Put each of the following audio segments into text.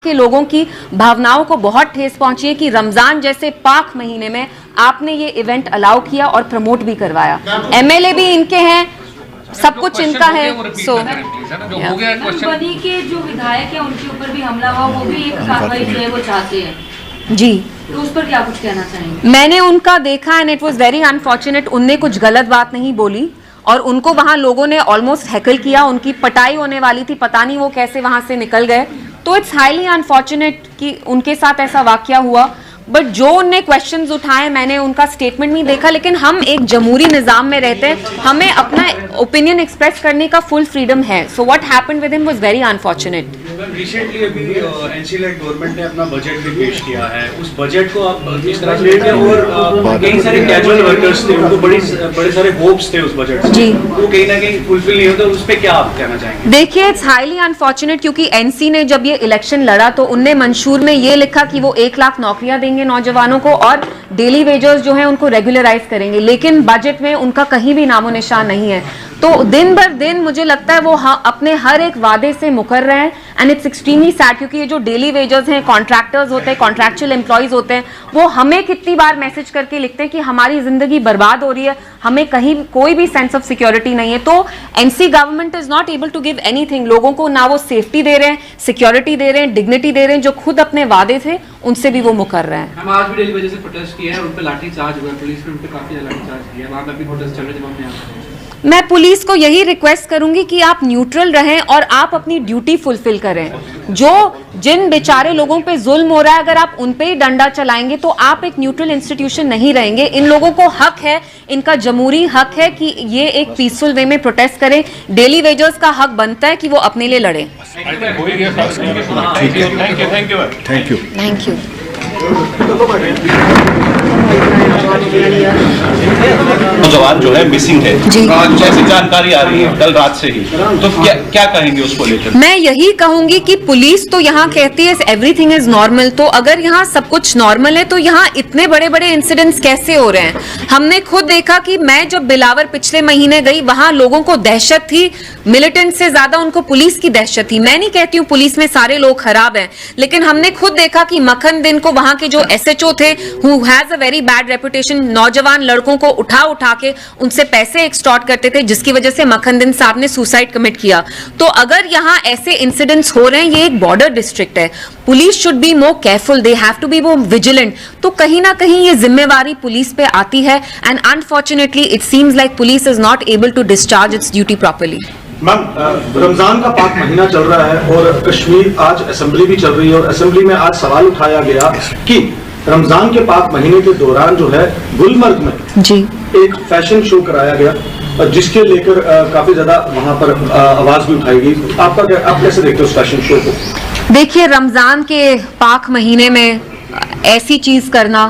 के लोगों की भावनाओं को बहुत ठेस पहुंची है कि रमजान जैसे पाक महीने में आपने ये इवेंट अलाउ किया और प्रमोट भी करवाया। एमएलए भी इनके हैं, सब कुछ इनका है। सो बनी के जो विधायक है उनके ऊपर भी हमला हुआ, वो भी एक कार्रवाई जो है वो चाहते हैं जी, तो उस पर क्या कुछ कहना चाहेंगे? मैंने उनका देखा and it was very unfortunate. उनने कुछ गलत बात नहीं बोली और उनको वहां लोगों ने ऑलमोस्ट हैकल किया, उनकी पटाई होने वाली थी, पता नहीं वो कैसे वहां से निकल गए। तो इट्स हाईली अनफॉर्चुनेट कि उनके साथ ऐसा वाकया हुआ। बट जो उनने क्वेश्चंस उठाए, मैंने उनका स्टेटमेंट नहीं देखा, लेकिन हम एक जमहूरी निज़ाम में रहते हैं, हमें अपना ओपिनियन एक्सप्रेस करने का फुल फ्रीडम है। So what happened with him was very unfortunate. Recently अभी एनसी-लेड गवर्नमेंट ने अपना बजट भी पेश किया है, उस बजट को आप किस तरह से लेते हैं? और कई सारे कैजुअल वर्कर्स थे, उनको बड़े सारे होप्स थे उस बजट से, जी, वो कहीं ना कहीं फुलफिल नहीं होता, उस पर क्या आप कहना चाहेंगे? देखिए, इट्स हाईली अनफॉर्चुनेट क्योंकि एनसी ने जब ये इलेक्शन लड़ा तो उनने मंशूर में ये लिखा कि वो 1 लाख नौकरियां देंगे नौजवानों को और डेली वेजर्स जो है उनको रेगुलराइज करेंगे, लेकिन बजट में उनका कहीं भी नामो निशान नहीं है। तो दिन भर दिन मुझे लगता है वो अपने हर एक वादे से मुकर रहे हैं एंड इट्स एक्सट्रीमली सैड क्योंकि ये जो डेली वेजर्स हैं, कॉन्ट्रैक्टर्स होते हैं, कॉन्ट्रैक्चुअल एम्प्लॉयज होते हैं, वो हमें कितनी बार मैसेज करके लिखते हैं कि हमारी जिंदगी बर्बाद हो रही है, हमें कहीं कोई भी सेंस ऑफ सिक्योरिटी नहीं है। तो NC government is not able to give anything. लोगों को ना वो सेफ्टी दे रहे हैं, सिक्योरिटी दे रहे हैं, डिग्निटी दे रहे हैं, जो खुद अपने वादे थे उनसे भी वो मुकर रहे हैं। हम आज भी डेली वजह से प्रोटेस्ट किया है, उन पे लाठी चार्ज हुआ, पुलिस ने उन पे काफी लाठी चार्ज किया, वहां पे भी प्रोटेस्ट चल रहे थे। मैं पुलिस को यही रिक्वेस्ट करूंगी कि आप न्यूट्रल रहें और आप अपनी ड्यूटी फुलफिल करें। जो जिन बेचारे लोगों पे जुल्म हो रहा है, अगर आप उन पे ही डंडा चलाएंगे तो आप एक न्यूट्रल इंस्टीट्यूशन नहीं रहेंगे। इन लोगों को हक है, इनका जमहूरी हक है कि ये एक पीसफुल वे में प्रोटेस्ट करें। डेली वेजर्स का हक बनता है कि वो अपने लिए लड़ें। Thank you. नौजवान जो है मिसिंग है, जैसी जानकारी आ रही है कल रात से ही, तो क्या कहेंगे उसको लेकर? मैं यही कहूंगी कि पुलिस तो यहाँ कहती है एवरीथिंग इज नॉर्मल, तो अगर यहाँ सब कुछ नॉर्मल है तो यहाँ इतने बड़े बड़े इंसिडेंट्स कैसे हो रहे हैं? हमने खुद देखा कि मैं जब बिलावर पिछले महीने गई, वहां लोगों को दहशत थी, मिलिटेंट से ज्यादा उनको पुलिस की दहशत थी। मैं नहीं कहती हूँ पुलिस में सारे लोग खराब हैं, लेकिन हमने खुद देखा कि मखन दिन को वहां के जो एसएचओ थे, who has a very bad reputation, नौजवान लड़कों को उठा के उनसे पैसे एक्सटॉर्ट करते थे, जिसकी वजह से मखन दिन साहब ने सुसाइड कमिट किया। तो अगर यहाँ ऐसे इंसिडेंट्स हो रहे हैं, ये एक बॉर्डर डिस्ट्रिक्ट है, police should be more careful, they have to be more vigilant. तो कहीं ना कहीं ये जिम्मेवारी पुलिस पे आती है and unfortunately it seems like police is not able to discharge its duty properly. Ma'am, Ramzan का पाक महीना चल रहा है और कश्मीर आज असेंबली भी चल रही है और असेंबली में आज सवाल उठाया गया कि रमजान के पाक महीने के दौरान जो है गुलमर्ग में जी एक फैशन शो कराया गया और जिसके लेकर काफी ज्यादा वहां पर आवाज भी उठाई गई। आप कैसे देखते हो उस फैशन शो को? देखिए, रमजान के पाक महीने में ऐसी चीज करना,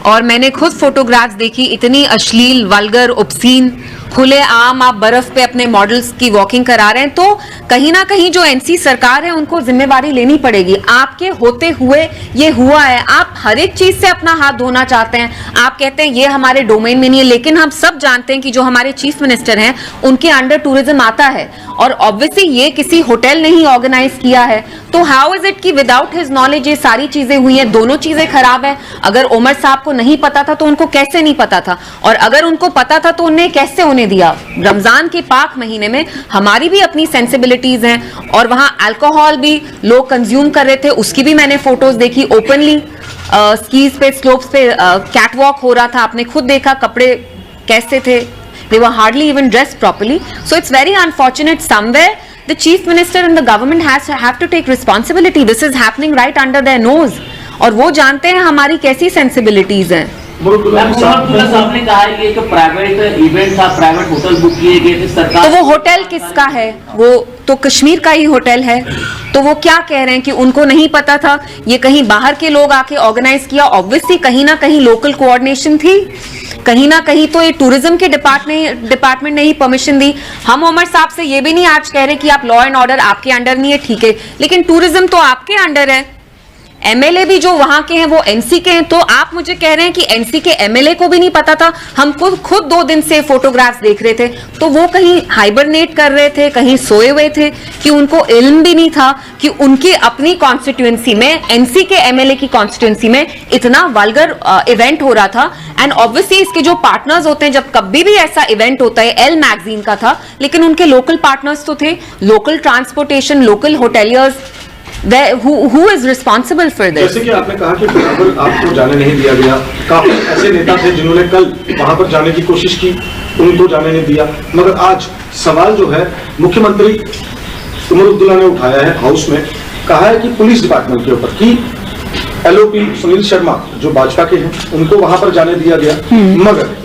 और मैंने खुद फोटोग्राफ्स देखी, इतनी अश्लील, वल्गर, ऑब्सीन, खुले आम आप बर्फ पे अपने मॉडल्स की वॉकिंग करा रहे हैं, तो कहीं ना कहीं जो एनसी सरकार है उनको जिम्मेवारी लेनी पड़ेगी। आपके होते हुए ये हुआ है, आप हर एक चीज से अपना हाथ धोना चाहते हैं, आप कहते हैं ये हमारे डोमेन में नहीं है, लेकिन हम सब जानते हैं कि जो हमारे चीफ मिनिस्टर हैं उनके अंडर टूरिज्म आता है और ऑब्वियसली ये किसी होटल ने ही ऑर्गेनाइज किया है। तो हाउ इज इट कि विदाउट हिज नॉलेज ये सारी चीजें हुई हैं? दोनों चीजें खराब है। अगर उमर साहब को नहीं पता था तो उनको कैसे नहीं पता था, और अगर उनको पता था तो उन्हें कैसे होने दिया? रमजान के पाक महीने में हमारी भी अपनी सेंसिबिलिटीज हैं और वहां अल्कोहल भी लोग कंज्यूम कर रहे थे, उसकी भी मैंने फोटोज देखी ओपनली। स्कीज पे, स्लोप्स पे कैट वॉक हो रहा था, आपने खुद देखा कपड़े कैसे थे, they were hardly even dressed properly. So it's very unfortunate. Somewhere the chief minister and the government have to take responsibility. This is happening right under their nose. और वो जानते हैं हमारी कैसी सेंसिबिलिटीज हैं। साहब ने कहा है कि प्राइवेट इवेंट था, प्राइवेट होटल बुक किए गए थे सरकार। तो वो होटल किसका है? वो तो कश्मीर का ही होटल है। तो वो क्या कह रहे हैं कि उनको नहीं पता था, ये कहीं बाहर के लोग आके ऑर्गेनाइज किया? ऑब्वियसली कहीं ना कहीं लोकल कोऑर्डिनेशन थी, कहीं ना कहीं तो ये टूरिज्म के डिपार्टमेंट ने ही परमिशन दी। हम उमर साहब से ये भी नहीं आज कह रहे कि आप लॉ एंड ऑर्डर आपके अंडर नहीं है, ठीक है, लेकिन टूरिज्म तो आपके अंडर है। एमएलए भी जो वहां के हैं वो एनसी के हैं, तो आप मुझे कह रहे हैं कि एनसी के एमएलए को भी नहीं पता था। हम खुद 2 दिन से फोटोग्राफ्स देख रहे थे, तो वो कहीं हाइबरनेट कर रहे थे, कहीं सोए हुए थे, कि उनको इल्म भी नहीं था कि उनकी अपनी कॉन्स्टिट्यूएंसी में, एनसी के एमएलए की कॉन्स्टिट्यूएंसी में इतना वल्गर इवेंट हो रहा था। एंड ऑब्वियसली इसके जो पार्टनर्स होते हैं, जब कभी भी ऐसा इवेंट होता है, एल मैगजीन का था, लेकिन उनके लोकल पार्टनर्स तो थे, local transportation, local hoteliers, who is responsible for this? जैसे कि आपने कहा कि बिलावल आपको जाने नहीं दिया गया, काफी ऐसे नेता थे जिन्होंने कल वहां पर जाने की कोशिश की, उनको जाने नहीं दिया, मगर आज सवाल जो है मुख्यमंत्री उमर अब्दुल्ला ने उठाया है हाउस में, कहा है कि पुलिस डिपार्टमेंट के ऊपर कि एलओपी सुनील शर्मा जो भाजपा के हैं उनको वहां पर जाने दिया गया, मगर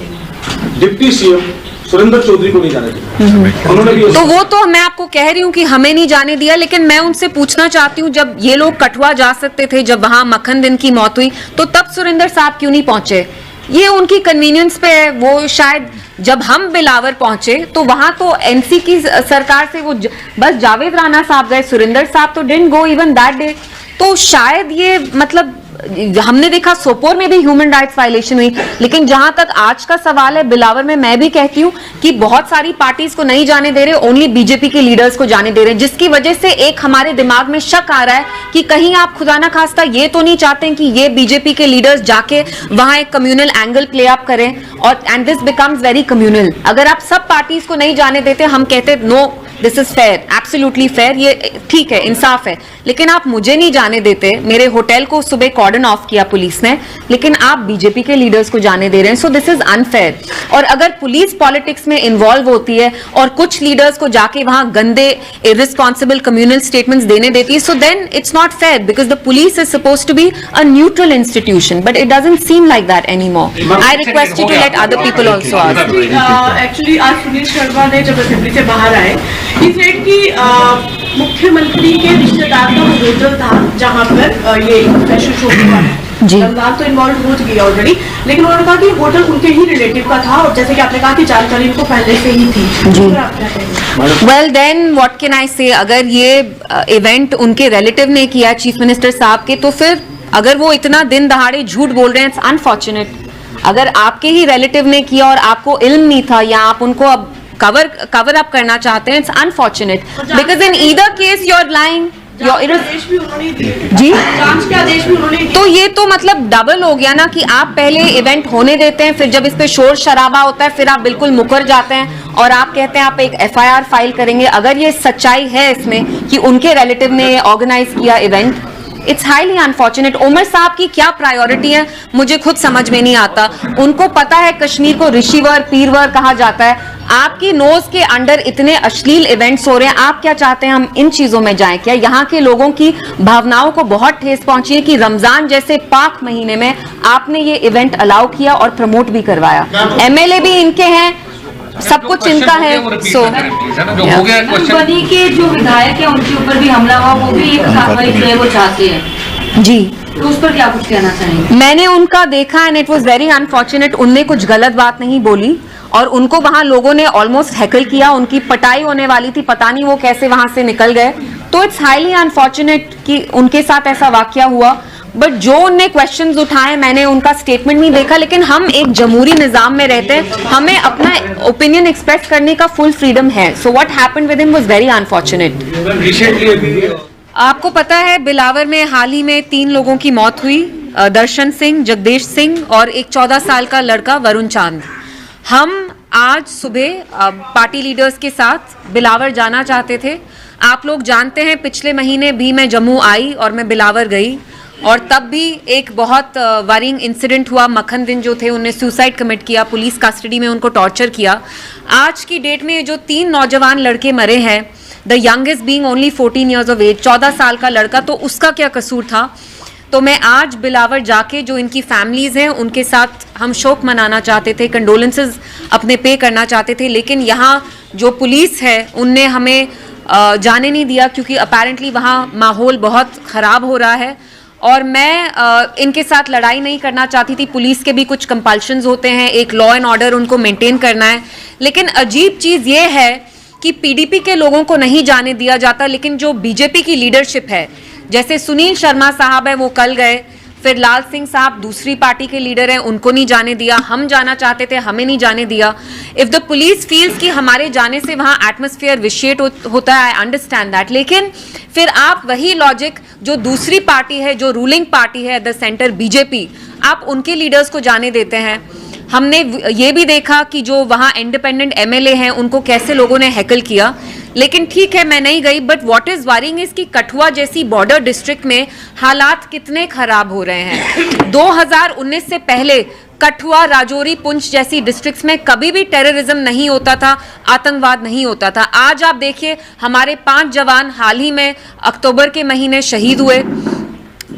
डिप्टी सीएम सुरेंद्र चौधरी को नहीं जाने दिया। उन्होंने भी तो वो तो मैं आपको कह रही हूँ कि हमें नहीं जाने दिया, लेकिन मैं उनसे पूछना चाहती हूँ, जब ये लोग कठुआ जा सकते थे, जब वहां मक्खन दिन की मौत हुई, तो तब सुरेंद्र साहब क्यों नहीं पहुंचे? ये उनकी कन्वीनियंस पे है। वो शायद जब हम बिलावर पहुंचे तो वहां तो एनसी की सरकार से वो बस जावेद राणा साहब गए, सुरेंद्र साहब तो didn't go even that day. तो शायद ये मतलब हमने देखा सोपोर में भी ह्यूमन राइट्स वायलेशन हुई, लेकिन जहां तक आज का सवाल है बिलावर में, मैं भी कहती हूं कि बहुत सारी पार्टीज को नहीं जाने दे रहे, ओनली बीजेपी के लीडर्स को जाने दे रहे हैं, जिसकी वजह से एक हमारे दिमाग में शक आ रहा है कि कहीं आप खुदा ना खास्ता ये तो नहीं चाहते हैं कि ये बीजेपी के लीडर्स जाके वहां एक कम्युनल एंगल प्ले अप करें, और and this becomes very communal. अगर आप सब पार्टीज को नहीं जाने देते, हम कहते no this is fair, absolutely fair, ये ठीक है, इंसाफ है, लेकिन आप मुझे नहीं जाने देते। मेरे होटल को सुबह कॉर्डन ऑफ किया पुलिस ने, लेकिन आप बीजेपी के लीडर्स को जाने दे रहे हैं, सो दिस इज अनफेयर। और अगर पुलिस पॉलिटिक्स में इन्वॉल्व होती है और कुछ लीडर्स को जाके वहां गंदे इररिस्पॉन्सिबल कम्युनल स्टेटमेंट्स देने देती है, so then it's not fair, because the police is suppose to be a neutral institution, but it doesn't seem like that anymore. I request you to let other people also ask. Actually आज सुनील शर्मा ने जब assembly से बाहर आए, he said कि मुख्यमंत्री के रिश्तेदार का वो होटल था जहां पर ये फैशन शो हुआ है। जी। रमजान तो इन्वॉल्व हो गई ऑलरेडी, लेकिन उन्होंने कहा कि होटल उनके ही रिलेटिव का था, और जैसे कि आपने कहा कि जानकारी उनको पहले से ही थी। जी। आप क्या कहेंगे? Well then what can I say, अगर ये इवेंट उनके रिलेटिव ने किया चीफ मिनिस्टर साहब के, तो फिर अगर वो इतना दिन दहाड़े झूठ बोल रहे हैं, इट्स अनफॉर्चुनेट। अगर आपके ही रिलेटिव ने किया और आपको इल्म नहीं था, या आप उनको अब कवर अप करना चाहते हैं, it's unfortunate, because in either case you are lying. आदेश भी उन्होंने दिए। जी, जांच के आदेश भी उन्होंने दिए। तो ये तो मतलब डबल हो गया ना, कि आप पहले इवेंट होने देते हैं, फिर जब इस पे शोर शराबा होता है फिर आप बिल्कुल मुकर जाते हैं और आप कहते हैं आप एक एफआईआर फाइल करेंगे। अगर ये सच्चाई है इसमें कि उनके रिलेटिव ने ऑर्गेनाइज किया event, it's highly unfortunate. Umar साहब की क्या प्रायोरिटी है मुझे खुद समझ में नहीं आता। उनको पता है कश्मीर को ऋषिवर पीरवर कहा जाता है, आपकी नोज के अंडर इतने अश्लील इवेंट्स हो रहे हैं, आप क्या चाहते हैं हम इन चीजों में जाएं? क्या यहाँ के लोगों की भावनाओं को बहुत ठेस पहुंची है कि रमजान जैसे पाक महीने में आपने ये इवेंट अलाउ किया और प्रमोट भी करवाया? एमएलए भी इनके हैं, सब कुछ इनका है। सो बनी के जो विधायक है उनके ऊपर भी हमला हुआ, वो भी एक कार्रवाई जो है वो चाहते हैं जी, तो उस पर क्या कुछ कहना चाहेंगे? मैंने उनका देखा and it was very unfortunate. उनने कुछ गलत बात नहीं बोली और उनको वहां लोगों ने ऑलमोस्ट हैकल किया, उनकी पटाई होने वाली थी, पता नहीं वो कैसे वहां से निकल गए। तो इट्स हाईली अनफॉर्चुनेट कि उनके साथ ऐसा वाकया हुआ। बट जो उनने क्वेश्चंस उठाए, मैंने उनका स्टेटमेंट नहीं देखा, लेकिन हम एक जमहूरी निजाम में रहते हैं, हमें अपना ओपिनियन एक्सप्रेस करने का फुल फ्रीडम है। So what happened with him was very unfortunate. Recently अभी आपको पता है बिलावर में हाल ही में 3 लोगों की मौत हुई, दर्शन सिंह, जगदीश सिंह और एक 14 साल का लड़का वरुण चांद। हम आज सुबह पार्टी लीडर्स के साथ बिलावर जाना चाहते थे। आप लोग जानते हैं पिछले महीने भी मैं जम्मू आई और मैं बिलावर गई, और तब भी एक बहुत वरिंग इंसिडेंट हुआ। मक्खन दिन जो थे उन्हें सुसाइड कमिट किया, पुलिस कस्टडी में उनको टॉर्चर किया। आज की डेट में जो 3 नौजवान लड़के मरे हैं, the youngest being only 14 years of age, 14 साल का लड़का, तो उसका क्या कसूर था? तो मैं आज बिलावर जाके जो इनकी फैमिलीज हैं उनके साथ हम शोक मनाना चाहते थे, कंडोलेंसेस अपने पे करना चाहते थे, लेकिन यहाँ जो पुलिस है उनने हमें जाने नहीं दिया, क्योंकि अपेरेंटली वहाँ माहौल बहुत ख़राब हो रहा है और मैं इनके साथ लड़ाई नहीं करना चाहती थी। पुलिस के भी कुछ कंपल्शंस होते हैं, एक लॉ एंड ऑर्डर उनको मेंटेन करना है, लेकिन अजीब चीज़ ये है कि पीडीपी के लोगों को नहीं जाने दिया जाता, लेकिन जो बीजेपी की लीडरशिप है, जैसे सुनील शर्मा साहब है वो कल गए, फिर लाल सिंह साहब दूसरी पार्टी के लीडर हैं, उनको नहीं जाने दिया, हम जाना चाहते थे हमें नहीं जाने दिया। इफ द पुलिस फील्स कि हमारे जाने से वहां एटमॉस्फेयर विशिएट होता है, आई अंडरस्टैंड दैट, लेकिन फिर आप वही लॉजिक जो दूसरी पार्टी है, जो रूलिंग पार्टी है एट द सेंटर बीजेपी, आप उनके लीडर्स को जाने देते हैं। हमने ये भी देखा कि जो वहाँ इंडिपेंडेंट एमएलए हैं उनको कैसे लोगों ने हैकल किया, लेकिन ठीक है मैं नहीं गई। But what is worrying is कि कठुआ जैसी बॉर्डर डिस्ट्रिक्ट में हालात कितने खराब हो रहे हैं। 2019 से पहले कठुआ, राजौरी, पुंछ जैसी डिस्ट्रिक्ट्स में कभी भी टेररिज्म नहीं होता था, आतंकवाद नहीं होता था। आज आप देखिए हमारे 5 जवान हाल ही में अक्टूबर के महीने शहीद हुए,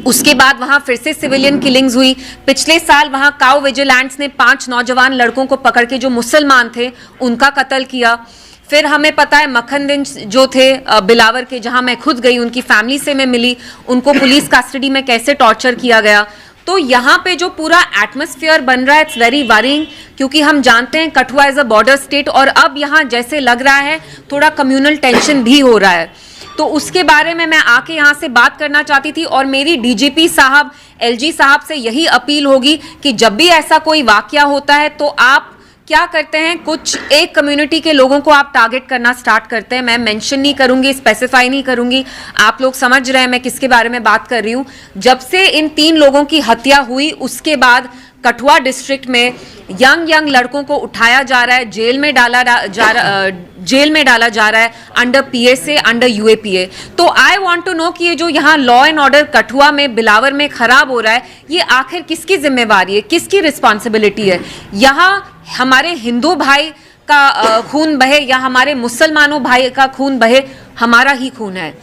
उसके बाद वहां फिर से सिविलियन किलिंग्स हुई। पिछले साल वहां काउ विजिलेंट्स ने 5 नौजवान लड़कों को पकड़ के जो मुसलमान थे उनका कत्ल किया। फिर हमें पता है मक्खन दिन जो थे बिलावर के, जहां मैं खुद गई, उनकी फैमिली से मैं मिली, उनको पुलिस कस्टडी में कैसे टॉर्चर किया गया। तो यहाँ पे जो पूरा एटमॉस्फेयर बन रहा है इट्स वेरी वरिंग, क्योंकि हम जानते हैं Kathua is a border state और अब यहाँ जैसे लग रहा है थोड़ा कम्युनल टेंशन भी हो रहा है। तो उसके बारे में मैं आके यहाँ से बात करना चाहती थी और मेरी डीजीपी साहब, एलजी साहब से यही अपील होगी कि जब भी ऐसा कोई वाकया होता है तो आप क्या करते हैं, कुछ एक कम्युनिटी के लोगों को आप टारगेट करना स्टार्ट करते हैं। मैं मेंशन नहीं करूंगी, स्पेसिफाई नहीं करूंगी, आप लोग समझ रहे हैं मैं किसके बारे में बात कर रही हूं। जब से इन 3 लोगों की हत्या हुई उसके बाद कठुआ डिस्ट्रिक्ट में यंग लड़कों को उठाया जा रहा है, जेल में डाला जा रहा है अंडर पीएसए, अंडर यूएपीए। तो आई वांट टू नो कि ये जो यहाँ लॉ एंड ऑर्डर कठुआ में, बिलावर में खराब हो रहा है, ये आखिर किसकी जिम्मेवारी है, किसकी रिस्पॉन्सिबिलिटी है। यहाँ हमारे हिंदू भाई का खून बहे या हमारे मुसलमानों भाई का खून बहे, हमारा ही खून है।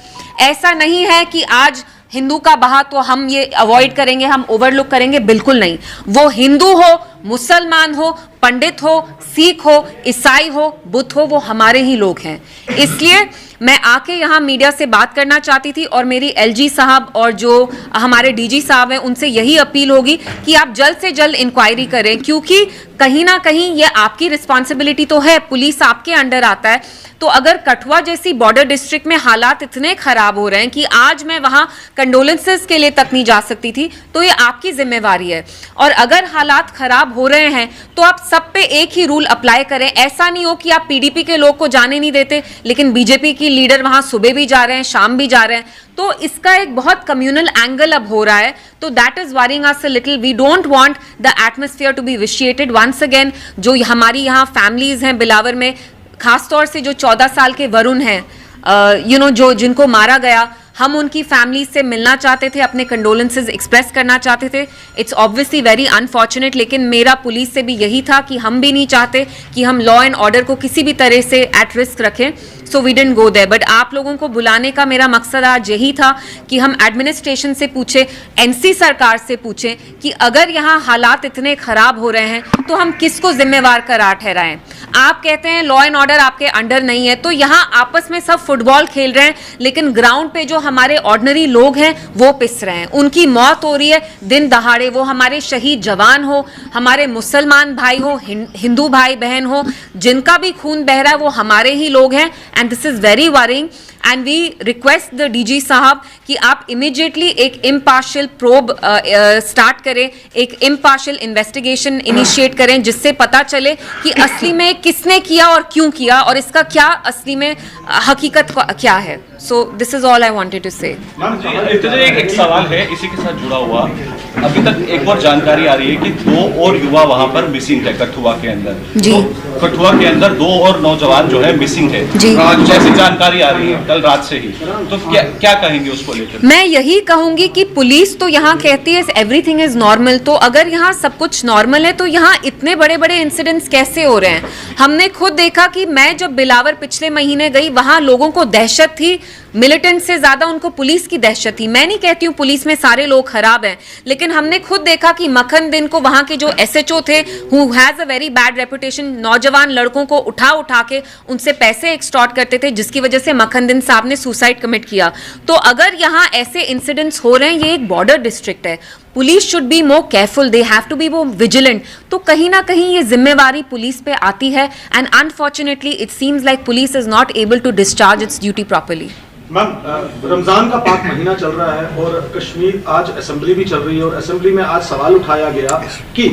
ऐसा नहीं है कि आज हिंदू का बहा तो हम ये अवॉइड करेंगे, हम ओवरलुक करेंगे, बिल्कुल नहीं। वो हिंदू हो, मुसलमान हो, पंडित हो, सिख हो, ईसाई हो, बुद्ध हो, वो हमारे ही लोग हैं। इसलिए मैं आके यहाँ मीडिया से बात करना चाहती थी और मेरी एलजी साहब और जो हमारे डीजी साहब हैं उनसे यही अपील होगी कि आप जल्द से जल्द इंक्वायरी करें, क्योंकि कहीं ना कहीं ये आपकी रिस्पॉन्सिबिलिटी तो है, पुलिस आपके अंडर आता है। तो अगर कठुआ जैसी बॉर्डर डिस्ट्रिक्ट में हालात इतने खराब हो रहे हैं कि आज मैं वहां कंडोलेंसेस के लिए तक नहीं जा सकती थी, तो ये आपकी जिम्मेवारी है। और अगर हालात खराब हो रहे हैं तो आप सब पे एक ही रूल अप्लाई करें। ऐसा नहीं हो कि आप पीडीपी के लोग को जाने नहीं देते लेकिन बीजेपी की लीडर वहां सुबह भी जा रहे हैं, शाम भी जा रहे हैं। तो इसका एक बहुत कम्युनल एंगल अब हो रहा है, तो that is worrying us a little. We don't want the atmosphere to be vitiated once again. जो हमारी यहाँ फैमिलीज हैं बिलावर में, खासतौर से जो 14 साल के वरुण हैं, जो जिनको मारा गया, हम उनकी फैमिली से मिलना चाहते थे, अपने कंडोलेंसेज एक्सप्रेस करना चाहते थे। इट्स ऑब्वियसली वेरी अनफॉर्चुनेट, लेकिन मेरा पुलिस से भी यही था कि हम भी नहीं चाहते कि हम लॉ एंड ऑर्डर को किसी भी तरह से एट रिस्क रखें। So we didn't go there. But आप लोगों को बुलाने का मेरा मकसद आज यही था कि हम एडमिनिस्ट्रेशन से पूछे, एनसी सरकार से पूछें कि अगर यहाँ हालात इतने खराब हो रहे हैं तो हम किसको जिम्मेवार करार ठहराएं। आप कहते हैं लॉ एंड ऑर्डर आपके अंडर नहीं है, तो यहाँ आपस में सब फुटबॉल खेल रहे हैं लेकिन ग्राउंड पे जो हमारे ऑर्डिनरी लोग हैं वो पिस रहे हैं, उनकी मौत हो रही है दिन दहाड़े। वो हमारे शहीद जवान हो, हमारे मुसलमान भाई हो, हिंदू भाई बहन हो, जिनका भी खून बह रहा है वो हमारे ही लोग हैं। And this is very worrying and we request the DG साहब कि आप इमीडिएटली एक इम्पार्शियल प्रोब स्टार्ट करें, एक इम्पार्शियल इन्वेस्टिगेशन इनिशिएट करें, जिससे पता चले कि असली में किसने किया और क्यों किया और इसका क्या असली में हकीकत क्या है। So this is all I wanted to say. एक सवाल है इसी के साथ जुड़ा हुआ। अभी तक एक और जानकारी आ रही है कि 2 और युवा वहां पर मिसिंग है कठुआ के अंदर। जी। तो कठुआ के अंदर 2 और नौजवान जो है मिसिंग है, जी। जैसी जानकारी आ रही है कल रात से ही, तो क्या कहेंगे उसको लेकर? मैं यही कहूंगी कि पुलिस तो यहाँ कहती है एवरीथिंग इज नॉर्मल, तो अगर यहाँ सब कुछ नॉर्मल है तो यहाँ इतने बड़े बड़े इंसिडेंट्स कैसे हो रहे हैं। हमने खुद देखा कि मैं जब बिलावर पिछले महीने गई, वहां लोगों को दहशत थी, मिलिटेंट से ज्यादा उनको पुलिस की दहशत थी। मैं नहीं कहती हूँ पुलिस में सारे लोग खराब हैं, लेकिन हमने खुद देखा कि मक्खन दिन को वहां के जो एसएचओ थे, who has a very bad reputation, नौजवान लड़कों को उठा के उनसे पैसे एक्सटॉर्ट करते थे, जिसकी वजह से मक्खन दिन साहब ने सुसाइड कमिट किया। तो अगर यहाँ ऐसे इंसिडेंट्स हो रहे हैं, ये एक बॉर्डर डिस्ट्रिक्ट है, police should be more careful, they have to be more vigilant. तो कहीं ना कहीं ये जिम्मेवारी पुलिस पे आती है and unfortunately it seems like police is not able to discharge its duty properly. Ma'am, Ramzan का पाक महीना चल रहा है और कश्मीर आज असेंबली भी चल रही है और असेंबली में आज सवाल उठाया गया कि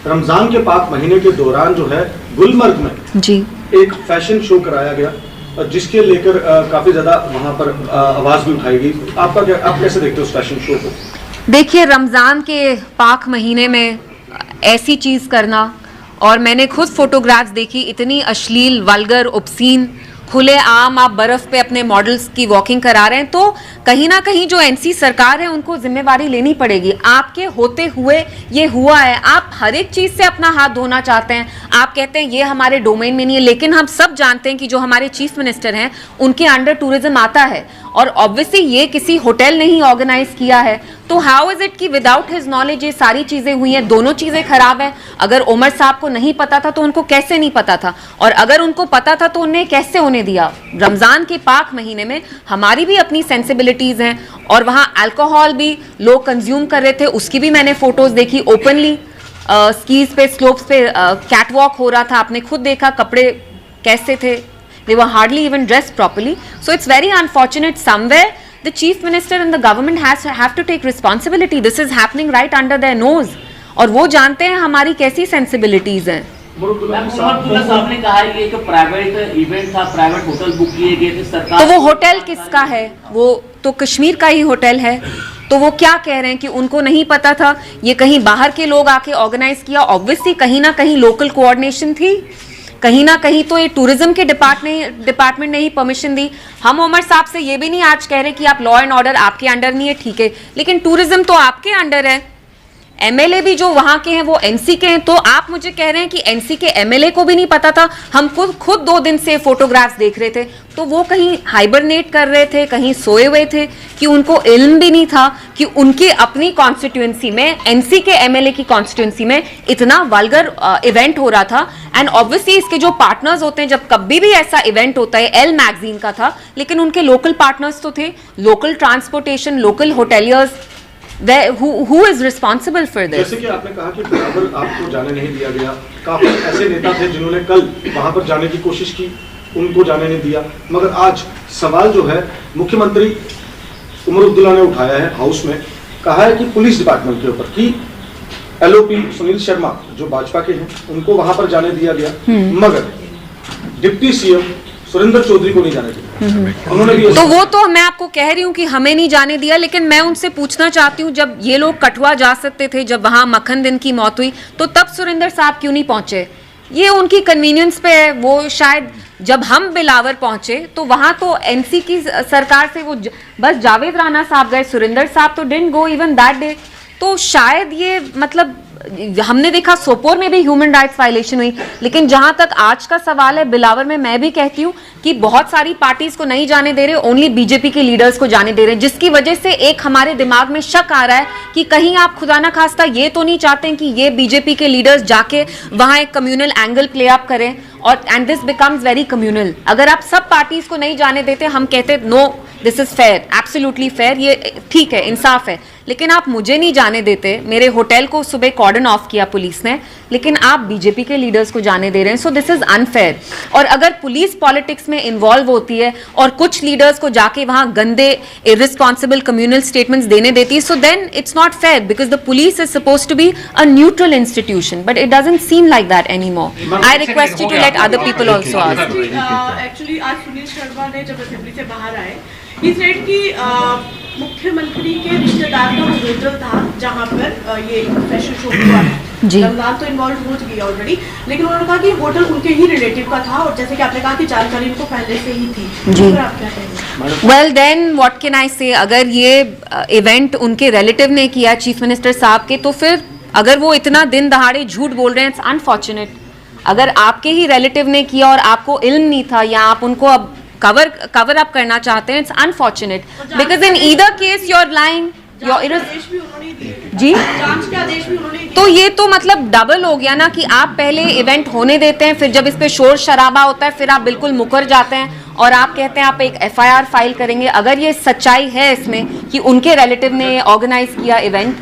रमजान के पाक महीने के दौरान जो है गुलमर्ग में जी एक फैशन शो कराया गया और जिसके लेकर काफी ज्यादा वहां पर आवाज भी उठाई गई। आप कैसे देखते हो उस फैशन शो को? देखिए, रमज़ान के पाक महीने में ऐसी चीज़ करना, और मैंने खुद फोटोग्राफ्स देखी, इतनी अश्लील, वल्गर, ऑब्सीन, खुले आम आप बर्फ पे अपने मॉडल्स की वॉकिंग करा रहे हैं, तो कहीं ना कहीं जो एनसी सरकार है उनको जिम्मेवारी लेनी पड़ेगी। आपके होते हुए ये हुआ है, आप हर एक चीज से अपना हाथ धोना चाहते हैं, आप कहते हैं ये हमारे डोमेन में नहीं है, लेकिन हम सब जानते हैं कि जो हमारे चीफ मिनिस्टर हैं उनके अंडर टूरिज्म आता है, और ऑब्वियसली ये किसी होटल ने ही ऑर्गेनाइज किया है, तो हाउ इज इट कि विदाउट हिज नॉलेज ये सारी चीजें हुई हैं? दोनों चीजें खराब हैं। अगर उमर साहब को नहीं पता था तो उनको कैसे नहीं पता था, और अगर उनको पता था तो उन्हें कैसे होने दिया? रमजान के पाक महीने में हमारी भी अपनी सेंसिबिलिटीज हैं, और वहां अल्कोहल भी लोग कंज्यूम कर रहे थे, उसकी भी मैंने फोटोज देखी ओपनली। स्कीज पे, स्लोप्स पे कैट वॉक हो रहा था, आपने खुद देखा कपड़े कैसे थे, they were hardly even dressed properly. So it's very unfortunate. Somewhere the chief minister and the government have to take responsibility. This is happening right under their nose, और वो जानते हैं हमारी कैसी सेंसिबिलिटीज हैं। अब्दुल्ला साहब ने कहा ये एक प्राइवेट इवेंट था, प्राइवेट होटल बुक किए गए थे सरकार। तो वो होटल किसका है? वो तो कश्मीर का ही होटल है। तो वो क्या कह रहे हैं कि उनको नहीं पता था, ये कहीं बाहर के लोग आके ऑर्गेनाइज किया? ऑब्वियसली कहीं ना कहीं लोकल कोऑर्डिनेशन थी, कहीं ना कहीं तो ये टूरिज्म के डिपार्टमेंट ने ही परमिशन दी। हम उमर साहब से ये भी नहीं आज कह रहे कि आप लॉ एंड ऑर्डर आपके अंडर नहीं है, ठीक है, लेकिन टूरिज्म तो आपके अंडर है। एमएलए भी जो वहां के हैं वो एनसी के हैं, तो आप मुझे कह रहे हैं कि एनसी के एमएलए को भी नहीं पता था? हम खुद 2 दिन से फोटोग्राफ्स देख रहे थे, तो वो कहीं हाइबरनेट कर रहे थे, कहीं सोए हुए थे, कि उनको इल्म भी नहीं था कि उनकी अपनी कॉन्स्टिट्यूएंसी में, एनसी के एमएलए की कॉन्स्टिट्यूएंसी में इतना वल्गर इवेंट हो रहा था। एंड ऑब्वियसली इसके जो पार्टनर्स होते हैं, जब कभी भी ऐसा इवेंट होता है, एल मैगजीन का था, लेकिन उनके लोकल पार्टनर्स तो थे, local transportation, local hoteliers. Who is responsible for this? जैसे कि आपने कहा कि बराबर आपको जाने नहीं दिया गया, काफी ऐसे नेता थे जिन्होंने कल वहां पर जाने की कोशिश की, उनको जाने नहीं दिया, मगर आज सवाल जो है मुख्यमंत्री उमर अब्दुल्ला ने उठाया है हाउस में, कहा है कि पुलिस डिपार्टमेंट के ऊपर कि एलओपी सुनील शर्मा जो भाजपा के हैं उनको वहां पर जाने दिया गया, मगर डिप्टी सीएम सुरेंद्र चौधरी को नहीं जाने दिया। उन्होंने भी तो वो तो मैं आपको कह रही हूँ कि हमें नहीं जाने दिया, लेकिन मैं उनसे पूछना चाहती हूँ, जब ये लोग कठुआ जा सकते थे, जब वहां मक्खन दिन की मौत हुई, तो तब सुरेंद्र साहब क्यों नहीं पहुंचे? ये उनकी कन्वीनियंस पे है। वो शायद जब हम बिलावर पहुंचे तो वहां तो एनसी की सरकार से वो बस जावेद राणा साहब गए, सुरेंद्र साहब तो didn't go even that day. तो शायद ये मतलब हमने देखा सोपोर में भी ह्यूमन राइट्स वायलेशन हुई, लेकिन जहां तक आज का सवाल है बिलावर में, मैं भी कहती हूं कि बहुत सारी पार्टीज को नहीं जाने दे रहे, ओनली बीजेपी के लीडर्स को जाने दे रहे हैं, जिसकी वजह से एक हमारे दिमाग में शक आ रहा है कि कहीं आप खुदा ना खास्ता ये तो नहीं चाहते हैं कि ये बीजेपी के लीडर्स जाके वहां एक कम्युनल एंगल प्ले अप करें, और and this becomes very communal. अगर आप सब पार्टीज को नहीं जाने देते, हम कहते no this is fair, absolutely fair, ये ठीक है, इंसाफ है, लेकिन आप मुझे नहीं जाने देते। मेरे होटल को सुबह कॉर्डन ऑफ किया पुलिस ने, लेकिन आप बीजेपी के लीडर्स को जाने दे रहे हैं, सो दिस इज अनफेयर। और अगर पुलिस पॉलिटिक्स में इन्वॉल्व होती है और कुछ लीडर्स को जाके वहां गंदे इररिस्पॉन्सिबल कम्युनल स्टेटमेंट्स देने देती है, so then it's not fair, because the police is supposed to be a neutral institution, but it doesn't seem like that anymore. I request you to let other people also ask. Actually आज सुनील शर्मा ने जब assembly से बाहर आए, he said कि मुख्यमंत्री के रिश्तेदार का वो होटल था जहां पर ये फैशन शो हुआ है। रमजान तो इन्वॉल्व हो गई ऑलरेडी, लेकिन उन्होंने कहा कि होटल उनके ही रिलेटिव का था, और जैसे कि आपने कहा कि जानकारी उनको पहले से ही थी। जी, आप क्या कहेंगे? Well then what can I say, अगर ये इवेंट उनके रिलेटिव ने किया चीफ मिनिस्टर साहब के, तो फिर अगर वो इतना दिन दहाड़े झूठ बोल रहे हैं, इट्स अनफॉर्चुनेट। अगर आपके ही रिलेटिव ने किया और आपको इल्म नहीं था, या आप उनको अब कवर अप करना चाहते हैं, it's unfortunate, because in either case you are lying, जी, जांच के आदेश भी उन्होंने दिए। तो ये तो मतलब डबल हो गया ना, कि आप पहले इवेंट होने देते हैं, फिर जब इस पे शोर शराबा होता है फिर आप बिल्कुल मुकर जाते हैं, और आप कहते हैं आप एक एफआईआर फाइल करेंगे। अगर ये सच्चाई है इसमें कि उनके रिलेटिव ने ऑर्गेनाइज किया event,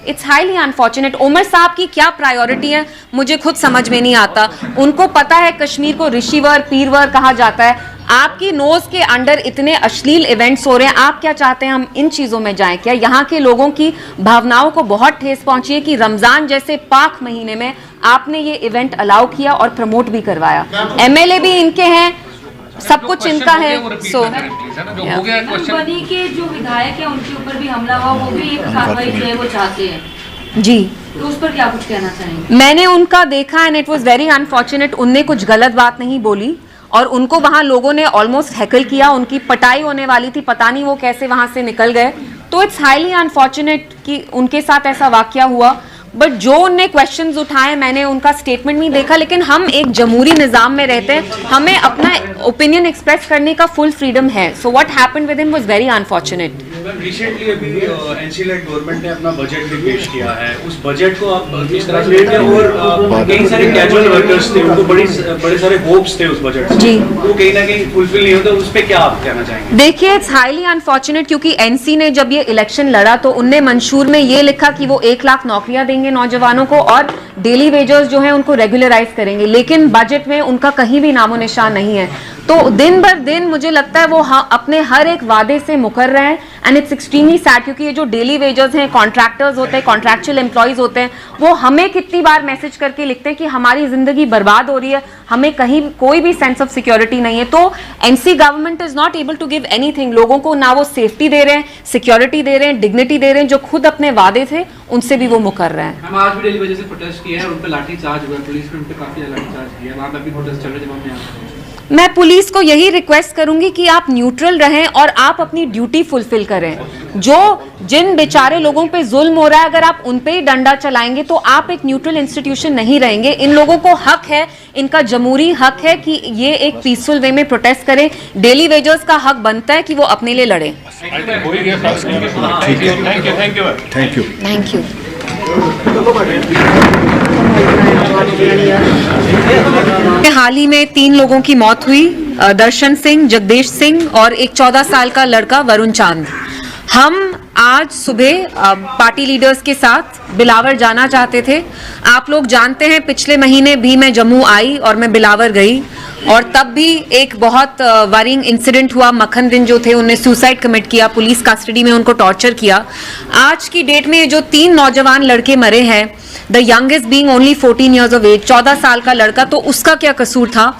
it's highly unfortunate. Umar साहब की क्या प्रायोरिटी है मुझे खुद समझ में नहीं आता। उनको पता है कश्मीर को ऋषिवर पीरवर कहा जाता है, आपकी नोज के अंडर इतने अश्लील इवेंट्स हो रहे हैं, आप क्या चाहते हैं हम इन चीजों में जाएं? क्या यहाँ के लोगों की भावनाओं को बहुत ठेस पहुंची है कि रमजान जैसे पाक महीने में आपने ये इवेंट अलाउ किया और प्रमोट भी करवाया? एमएलए भी इनके हैं, सब कुछ इनका है। सो बनी के जो विधायक है उनके ऊपर भी हमला हुआ, वो भी एक कार्रवाई जो है वो चाहते हैं जी, तो उस पर क्या कुछ कहना चाहेंगे? मैंने उनका देखा and it was very unfortunate. उनने कुछ गलत बात नहीं बोली और उनको वहां लोगों ने ऑलमोस्ट हैकल किया, उनकी पटाई होने वाली थी, पता नहीं वो कैसे वहां से निकल गए। तो इट्स हाईली अनफॉर्चुनेट कि उनके साथ ऐसा वाकया हुआ। बट जो उनने क्वेश्चंस उठाए, मैंने उनका स्टेटमेंट नहीं देखा, लेकिन हम एक जमहूरी निज़ाम में रहते हैं, हमें अपना ओपिनियन एक्सप्रेस करने का फुल फ्रीडम है। So what happened with him was very unfortunate. Recently अभी एनसी-लेड गवर्नमेंट ने अपना बजट भी पेश किया है, उस बजट को आप किस तरह से लेते हैं? और कई सारे कैजुअल वर्कर्स थे, उनको बड़े सारे होप्स थे उस बजट से, जी, वो कहीं ना कहीं फुलफिल नहीं होता, उस पर क्या आप कहना चाहेंगे? देखिए, इट्स हाईली अनफॉर्चुनेट क्योंकि एनसी ने जब ये इलेक्शन लड़ा तो उनने मंशूर में ये लिखा कि वो 1 लाख नौकरियां देंगे नौजवानों को और डेली वेजर्स जो है उनको रेगुलराइज करेंगे, लेकिन बजट में उनका कहीं भी नामो निशान नहीं है। तो दिन भर दिन मुझे लगता है वो अपने हर एक वादे से मुकर रहे हैं एंड इट्स एक्सट्रीमली सैड क्योंकि ये जो डेली वेजर्स हैं, कॉन्ट्रैक्टर्स होते हैं, कॉन्ट्रैक्चुअल एम्प्लॉयज होते हैं, वो हमें कितनी बार मैसेज करके लिखते हैं कि हमारी जिंदगी बर्बाद हो रही है, हमें कहीं कोई भी सेंस ऑफ सिक्योरिटी नहीं है। तो NC government is not able to give anything, लोगों को ना वो सेफ्टी दे रहे हैं, सिक्योरिटी दे रहे हैं, डिग्निटी दे रहे हैं, जो खुद अपने वादे थे उनसे भी वो मुकर रहे हैं। हम आज भी डेली वजह से प्रोटेस्ट किए हैं और उन पे लाठी चार्ज हुआ, पुलिस ने उन पे काफी लाठी चार्ज किया, वहां पे भी प्रोटेस्ट चल रहे जब हम यहाँ। मैं पुलिस को यही रिक्वेस्ट करूंगी कि आप न्यूट्रल रहें और आप अपनी ड्यूटी फुलफिल करें। जो जिन बेचारे लोगों पे जुल्म हो रहा है, अगर आप उन पे ही डंडा चलाएंगे तो आप एक न्यूट्रल इंस्टीट्यूशन नहीं रहेंगे। इन लोगों को हक है, इनका जमहूरी हक है कि ये एक पीसफुल वे में प्रोटेस्ट करें। डेली वेजर्स का हक बनता है कि वो अपने लिए लड़ें। Thank you. हाल ही में 3 लोगों की मौत हुई, दर्शन सिंह, जगदीश सिंह और एक 14 साल का लड़का वरुण चांद। हम आज सुबह पार्टी लीडर्स के साथ बिलावर जाना चाहते थे। आप लोग जानते हैं पिछले महीने भी मैं जम्मू आई और मैं बिलावर गई और तब भी एक बहुत वरिंग इंसिडेंट हुआ। मक्खन दिन जो थे उन्हें सुसाइड कमिट किया, पुलिस कस्टडी में उनको टॉर्चर किया। आज की डेट में जो 3 नौजवान लड़के मरे हैं, the youngest being only 14 years of age, 14 साल का लड़का, तो उसका क्या कसूर था?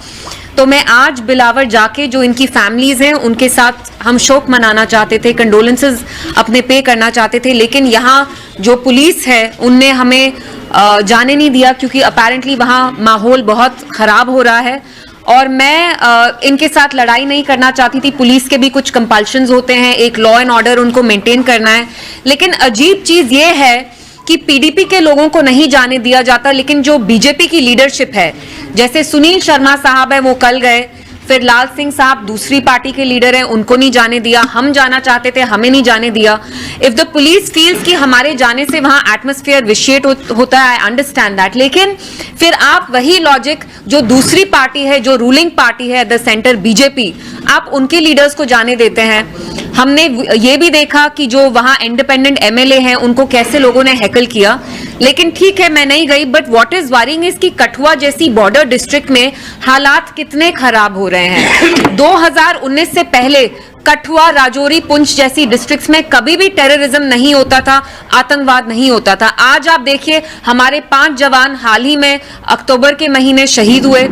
तो मैं आज बिलावर जाके जो इनकी फैमिलीज हैं उनके साथ हम शोक मनाना चाहते थे, कंडोलेंसेस अपने पे करना चाहते थे, लेकिन यहाँ जो पुलिस है उनने हमें जाने नहीं दिया क्योंकि अपेरेंटली वहाँ माहौल बहुत खराब हो रहा है और मैं इनके साथ लड़ाई नहीं करना चाहती थी। पुलिस के भी कुछ कंपल्शंस होते हैं, एक लॉ एंड ऑर्डर उनको मेंटेन करना है, लेकिन अजीब चीज ये है कि पीडीपी के लोगों को नहीं जाने दिया जाता, लेकिन जो बीजेपी की लीडरशिप है, जैसे सुनील शर्मा साहब है वो कल गए, फिर लाल सिंह साहब दूसरी पार्टी के लीडर हैं, उनको नहीं जाने दिया। हम जाना चाहते थे, हमें नहीं जाने दिया। इफ द पुलिस फील्स कि हमारे जाने से वहां एटमॉस्फेयर विशिएट होता है, आई अंडरस्टैंड दैट, लेकिन फिर आप वही लॉजिक जो दूसरी पार्टी है, जो रूलिंग पार्टी है द सेंटर बीजेपी, आप उनके लीडर्स को जाने देते हैं। हमने ये भी देखा कि जो वहां इंडिपेंडेंट एमएलए हैं उनको कैसे लोगों ने हैकल किया, लेकिन ठीक है मैं नहीं गई। But what is worrying is कि कठुआ जैसी बॉर्डर डिस्ट्रिक्ट में हालात कितने खराब हो रहे हैं। 2019 से पहले कठुआ, राजौरी, पुंछ जैसी डिस्ट्रिक्ट्स में कभी भी टेररिज्म नहीं होता था, आतंकवाद नहीं होता था। आज आप देखिए हमारे 5 जवान हाल ही में अक्टूबर के महीने शहीद हुए,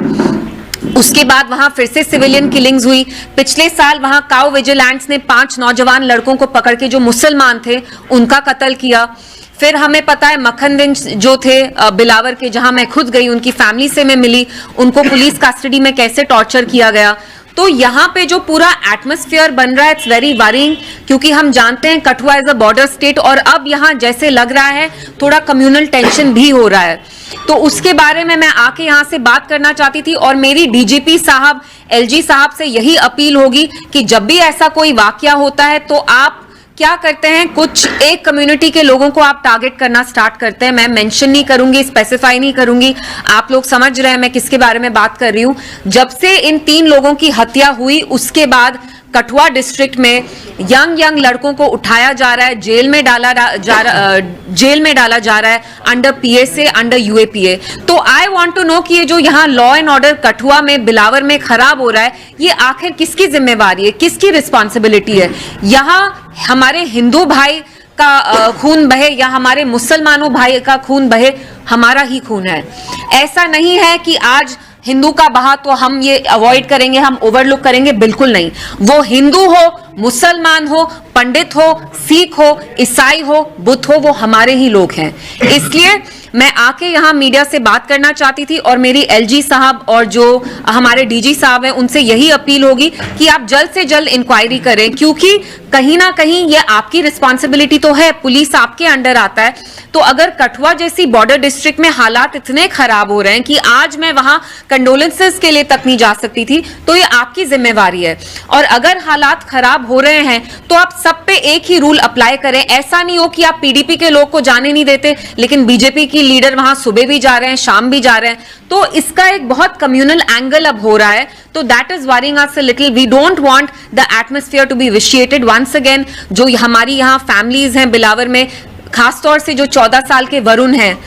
उसके बाद वहां फिर से सिविलियन किलिंग्स हुई। पिछले साल वहां काउ विजिलेंट्स ने 5 नौजवान लड़कों को पकड़ के जो मुसलमान थे उनका कत्ल किया। फिर हमें पता है मक्खन दिन जो थे बिलावर के, जहां मैं खुद गई, उनकी फैमिली से मैं मिली, उनको पुलिस कस्टडी में कैसे टॉर्चर किया गया। तो यहाँ पे जो पूरा एटमॉस्फेयर बन रहा है इट्स वेरी वरिंग, क्योंकि हम जानते हैं Kathua is a border state और अब यहाँ जैसे लग रहा है थोड़ा कम्युनल टेंशन भी हो रहा है। तो उसके बारे में मैं आके यहाँ से बात करना चाहती थी और मेरी डीजीपी साहब, एलजी साहब से यही अपील होगी कि जब भी ऐसा कोई वाकया होता है तो आप क्या करते हैं, कुछ एक कम्युनिटी के लोगों को आप टारगेट करना स्टार्ट करते हैं। मैं मेंशन नहीं करूंगी, स्पेसिफाई नहीं करूंगी, आप लोग समझ रहे हैं मैं किसके बारे में बात कर रही हूं। जब से इन 3 लोगों की हत्या हुई उसके बाद कठुआ डिस्ट्रिक्ट में यंग लड़कों को उठाया जा रहा है, जेल में डाला जा रहा है अंडर पीएसए, अंडर यूएपीए। तो आई वांट टू नो कि ये जो यहाँ लॉ एंड ऑर्डर कठुआ में, बिलावर में खराब हो रहा है, ये आखिर किसकी जिम्मेवारी है, किसकी रिस्पॉन्सिबिलिटी है? यहाँ हमारे हिंदू भाई का खून बहे या हमारे मुसलमानों भाई का खून बहे, हमारा ही खून है। ऐसा नहीं है कि आज हिंदू का बहा तो हम ये अवॉइड करेंगे, हम ओवरलुक करेंगे, बिल्कुल नहीं। वो हिंदू हो, मुसलमान हो, पंडित हो, सिख हो, ईसाई हो, बुद्ध हो, वो हमारे ही लोग हैं। इसलिए मैं आके यहाँ मीडिया से बात करना चाहती थी और मेरी एलजी साहब और जो हमारे डीजी साहब हैं उनसे यही अपील होगी कि आप जल्द से जल्द इंक्वायरी करें, क्योंकि कहीं ना कहीं ये आपकी रिस्पॉन्सिबिलिटी तो है, पुलिस आपके अंडर आता है। तो अगर कठुआ जैसी बॉर्डर डिस्ट्रिक्ट में हालात इतने खराब हो रहे हैं कि आज मैं वहां कंडोलेंसेस के लिए तक नहीं जा सकती थी, तो ये आपकी जिम्मेवारी है। और अगर हालात खराब हो रहे हैं तो आप सब पे एक ही रूल अप्लाई करें। ऐसा नहीं हो कि आप पीडीपी के लोग को जाने नहीं देते लेकिन बीजेपी की लीडर वहां सुबह भी जा रहे हैं, शाम भी जा रहे हैं। तो इसका एक बहुत कम्युनल एंगल अब हो रहा है, तो that is worrying us a little. We don't want the atmosphere to be vitiated once again. जो हमारी यहाँ फैमिलीज हैं बिलावर में, खासतौर से जो 14 साल के वरुण हैं,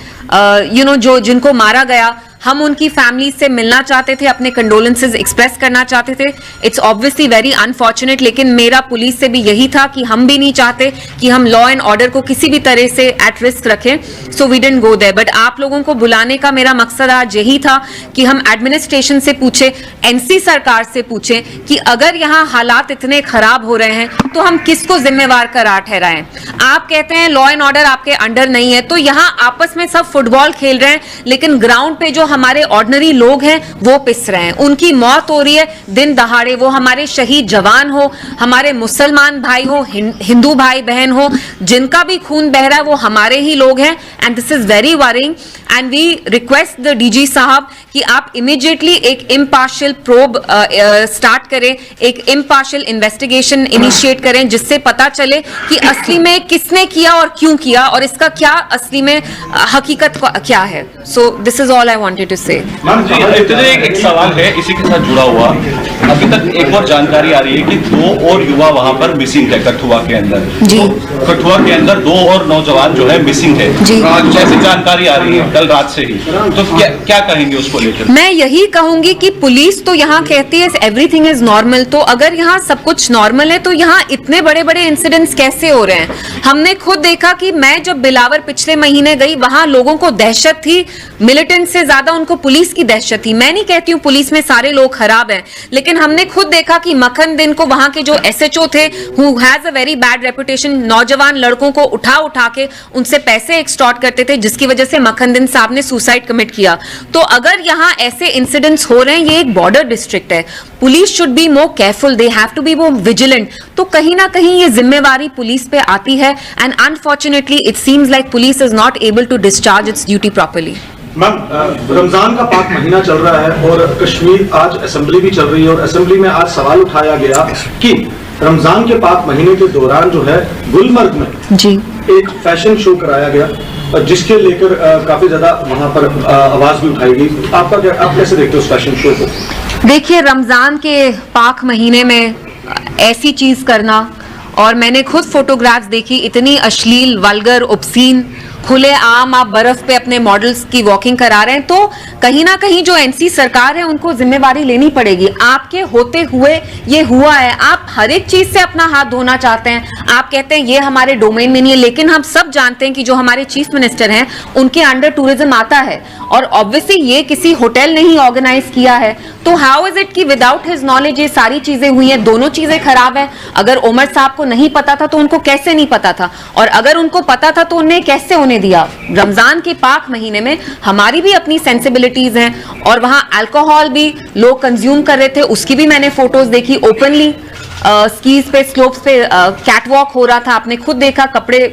जो जिनको मारा गया, हम उनकी फैमिली से मिलना चाहते थे, अपने कंडोलेंसेस एक्सप्रेस करना चाहते थे। इट्स ऑब्वियसली वेरी अनफॉर्चुनेट, लेकिन मेरा पुलिस से भी यही था कि हम भी नहीं चाहते कि हम लॉ एंड ऑर्डर को किसी भी तरह से एट रिस्क रखें। So we didn't go there. But आप लोगों को बुलाने का मेरा मकसद आज यही था कि हम एडमिनिस्ट्रेशन से पूछे, एनसी सरकार से पूछे कि अगर यहाँ हालात इतने खराब हो रहे हैं तो हम किसको जिम्मेवार करार ठहराएं। आप कहते हैं लॉ एंड ऑर्डर आपके अंडर नहीं है, तो यहाँ आपस में सब फुटबॉल खेल रहे हैं लेकिन ग्राउंड पे जो हमारे ऑर्डिनरी लोग हैं वो पिस रहे हैं, उनकी मौत हो रही है दिन दहाड़े। वो हमारे शहीद जवान हो, हमारे मुसलमान भाई हो, हिंदू भाई बहन हो, जिनका भी खून बह रहा है वो हमारे ही लोग हैं। And this is very worrying and we request the DG साहब कि आप इमीडिएटली एक इम्पार्शियल प्रोब स्टार्ट करें, एक इम्पार्शियल इन्वेस्टिगेशन इनिशिएट करें, जिससे पता चले कि असली में किसने किया और क्यों किया और इसका क्या असली में हकीकत क्या है। So this is all I wanted to say. एक सवाल है इसी के साथ जुड़ा हुआ। अभी तक एक और जानकारी आ रही है कि 2 और युवा वहां पर मिसिंग है कठुआ के अंदर। जी। कठुआ के अंदर 2 और नौजवान जो है मिसिंग है। जी। जैसे जानकारी आ रही है कल रात से ही, तो क्या कहेंगे उसको लेकर? मैं यही कहूंगी कि पुलिस तो यहाँ कहती है एवरीथिंग इज नॉर्मल, तो अगर यहाँ सब कुछ नॉर्मल है तो यहाँ इतने बड़े बड़े इंसिडेंट्स कैसे हो रहे हैं? हमने खुद देखा कि मैं जब बिलावर पिछले महीने गई, वहां लोगों को दहशत थी, मिलिटेंट से ज्यादा उनको पुलिस की दहशत थी। मैं नहीं कहती हूँ पुलिस में सारे लोग खराब हैं, लेकिन हमने खुद देखा कि मखन दिन को वहां के जो एसएचओ थे, who has a very bad reputation, नौजवान लड़कों को उठा के उनसे पैसे एक्सटॉर्ट करते थे, जिसकी वजह से मखन दिन साहब ने सुसाइड कमिट किया। तो अगर यहाँ ऐसे इंसिडेंट्स हो रहे हैं, ये एक बॉर्डर डिस्ट्रिक्ट है, police should be more careful, they have to be more vigilant. तो कहीं ना कहीं ये जिम्मेवारी पुलिस पे आती है and unfortunately it seems like police is not able to discharge its duty properly. Ma'am, Ramzan का पाक महीना चल रहा है और कश्मीर आज असेंबली भी चल रही है और असेंबली में आज सवाल उठाया गया कि रमजान के पाक महीने के दौरान जो है गुलमर्ग में जी एक फैशन शो कराया गया, जिसके लेकर काफी ज्यादा वहां पर आवाज भी उठाई गई। आप कैसे देखते हो उस फैशन शो को? देखिए, रमजान के पाक महीने में ऐसी चीज करना, और मैंने खुद फोटोग्राफ्स देखी, इतनी अश्लील, वल्गर, ऑब्सीन, खुले आम आप बर्फ पे अपने मॉडल्स की वॉकिंग करा रहे हैं, तो कहीं ना कहीं जो एनसी सरकार है उनको जिम्मेवारी लेनी पड़ेगी। आपके होते हुए ये हुआ है, आप हर एक चीज से अपना हाथ धोना चाहते हैं, आप कहते हैं ये हमारे डोमेन में नहीं है, लेकिन हम सब जानते हैं कि जो हमारे चीफ मिनिस्टर हैं उनके अंडर टूरिज्म आता है और ऑब्वियसली ये किसी होटल ने ही ऑर्गेनाइज किया है। तो हाउ इज इट कि विदाउट हिज नॉलेज ये सारी चीजें हुई हैं? दोनों चीजें खराब है। अगर उमर साहब को नहीं पता था तो उनको कैसे नहीं पता था, और अगर उनको पता था तो उन्हें कैसे होने दिया? रमजान के पाक महीने में हमारी भी अपनी सेंसिबिलिटीज हैं और वहां अल्कोहल भी लोग कंज्यूम कर रहे थे, उसकी भी मैंने फोटोज देखी ओपनली। स्कीज पे, स्लोप्स पे कैटवॉक हो रहा था, आपने खुद देखा कपड़े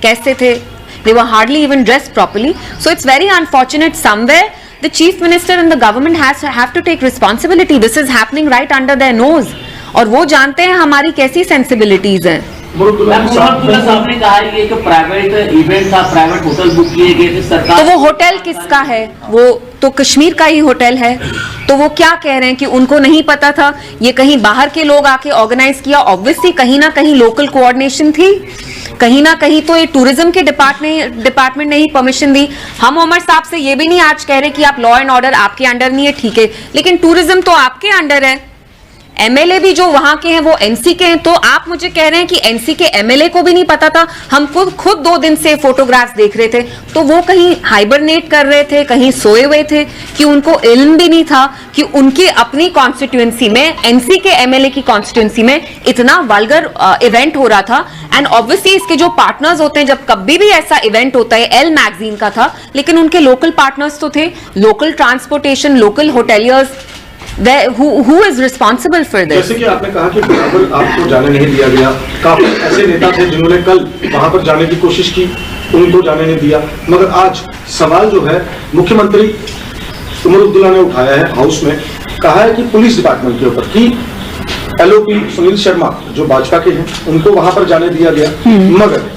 कैसे थे, they were hardly even dressed properly. So it's very unfortunate. Somewhere the chief minister and the government have to take responsibility. This is happening right under their nose. और वो जानते हैं हमारी कैसी सेंसिबिलिटीज हैं। मुबारकुल्लाह साहब ने कहा है ये एक प्राइवेट इवेंट था, प्राइवेट होटल बुक किए गए थे सरकार। तो वो होटल किसका है? वो तो कश्मीर का ही होटल है। तो वो क्या कह रहे हैं कि उनको नहीं पता था, ये कहीं बाहर के लोग आके ऑर्गेनाइज किया? ऑब्वियसली कहीं ना कहीं लोकल कोऑर्डिनेशन थी, कहीं ना कहीं तो ये टूरिज्म के डिपार्टमेंट ने ही परमिशन दी। हम उमर साहब से ये भी नहीं आज कह रहे कि आप लॉ एंड ऑर्डर आपके अंडर नहीं है, ठीक है, लेकिन टूरिज्म तो आपके अंडर है। एमएलए भी जो वहां के हैं वो एनसी के हैं, तो आप मुझे कह रहे हैं कि एनसी के एमएलए को भी नहीं पता था? हम खुद 2 दिन से फोटोग्राफ्स देख रहे थे, तो वो कहीं हाइबरनेट कर रहे थे, कहीं सोए हुए थे कि उनको इल्म भी नहीं था कि उनकी अपनी कॉन्स्टिट्यूएंसी में, एनसी के एमएलए की कॉन्स्टिट्यूएंसी में इतना वल्गर इवेंट हो रहा था। एंड ऑब्वियसली इसके जो पार्टनर्स होते हैं, जब कभी भी ऐसा इवेंट होता है, एल मैगजीन का था, लेकिन उनके लोकल पार्टनर्स तो थे, local transportation, local hoteliers. Who is responsible for this? जैसे कि आपने कहा कि बराबर आपको जाने नहीं दिया गया, काफी ऐसे नेता थे जिन्होंने कल वहां पर जाने की कोशिश की, उनको जाने नहीं दिया, मगर आज सवाल जो है मुख्यमंत्री उमर अब्दुल्ला ने उठाया है हाउस में, कहा है कि पुलिस डिपार्टमेंट के ऊपर कि एलओपी सुनील शर्मा जो भाजपा के हैं उनको वहां पर जाने दिया गया, मगर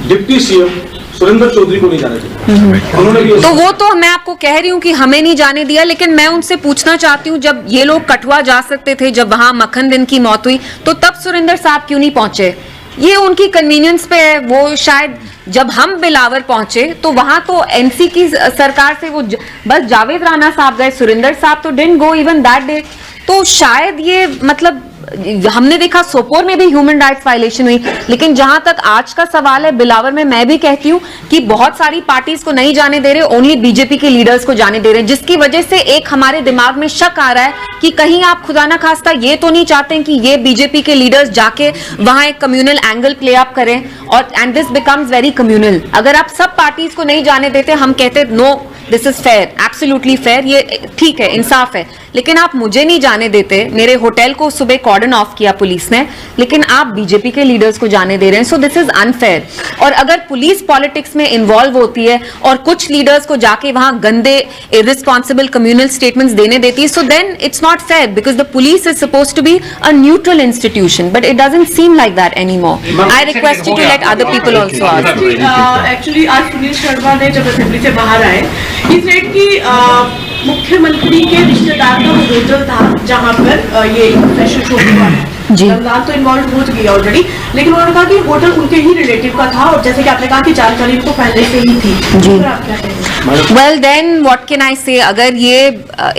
डिप्टी सीएम सुरेंद्र चौधरी को नहीं जाने दिया। उन्होंने भी तो वो तो मैं आपको कह रही हूँ कि हमें नहीं जाने दिया, लेकिन मैं उनसे पूछना चाहती हूँ, जब ये लोग कठुआ जा सकते थे, जब वहां मक्खन दिन की मौत हुई, तो तब सुरेंद्र साहब क्यों नहीं पहुंचे? ये उनकी कन्वीनियंस पे है। वो शायद जब हम बिलावर पहुंचे तो वहां तो एनसी की सरकार से वो बस जावेद राणा साहब गए, सुरेंद्र साहब तो didn't go even that day. तो शायद ये मतलब हमने देखा सोपोर में भी ह्यूमन राइट्स वायलेशन हुई, लेकिन जहां तक आज का सवाल है बिलावर में, मैं भी कहती हूं कि बहुत सारी पार्टीज को नहीं जाने दे रहे, ओनली बीजेपी के लीडर्स को जाने दे रहे हैं, जिसकी वजह से एक हमारे दिमाग में शक आ रहा है कि कहीं आप खुदा ना खास्ता ये तो नहीं चाहते हैं कि ये बीजेपी के लीडर्स जाके वहां एक कम्युनल एंगल प्ले अप करें, और and this becomes very communal. अगर आप सब पार्टीज को नहीं जाने देते, हम कहते no this is fair, absolutely fair, ये ठीक है, इंसाफ है, लेकिन आप मुझे नहीं जाने देते। मेरे होटल को सुबह कॉर्डन ऑफ किया पुलिस ने, लेकिन आप बीजेपी के लीडर्स को जाने दे रहे हैं, सो दिस इज अनफेयर। और अगर पुलिस पॉलिटिक्स में इन्वॉल्व होती है और कुछ लीडर्स को जाके वहां गंदे इररिस्पॉन्सिबल कम्युनल स्टेटमेंट्स देने देती है, so then it's not fair, because the police is supposed to be a neutral institution, but it doesn't seem like that anymore. I request you to let other people also ask. Actually आज सुनील शर्मा ने जब assembly से बाहर आए, इस rate की मुख्यमंत्री के रिश्तेदार का वो होटल था जहां पर ये फैशन शो हुआ है। रमजान तो इन्वॉल्व हो चुकी है ऑलरेडी, लेकिन उन्होंने कहा कि होटल उनके ही रिलेटिव का था, और जैसे कि आपने कहा कि जानकारी उनको पहले से ही थी। जी। आप क्या कहेंगे? Well then what can I say, अगर ये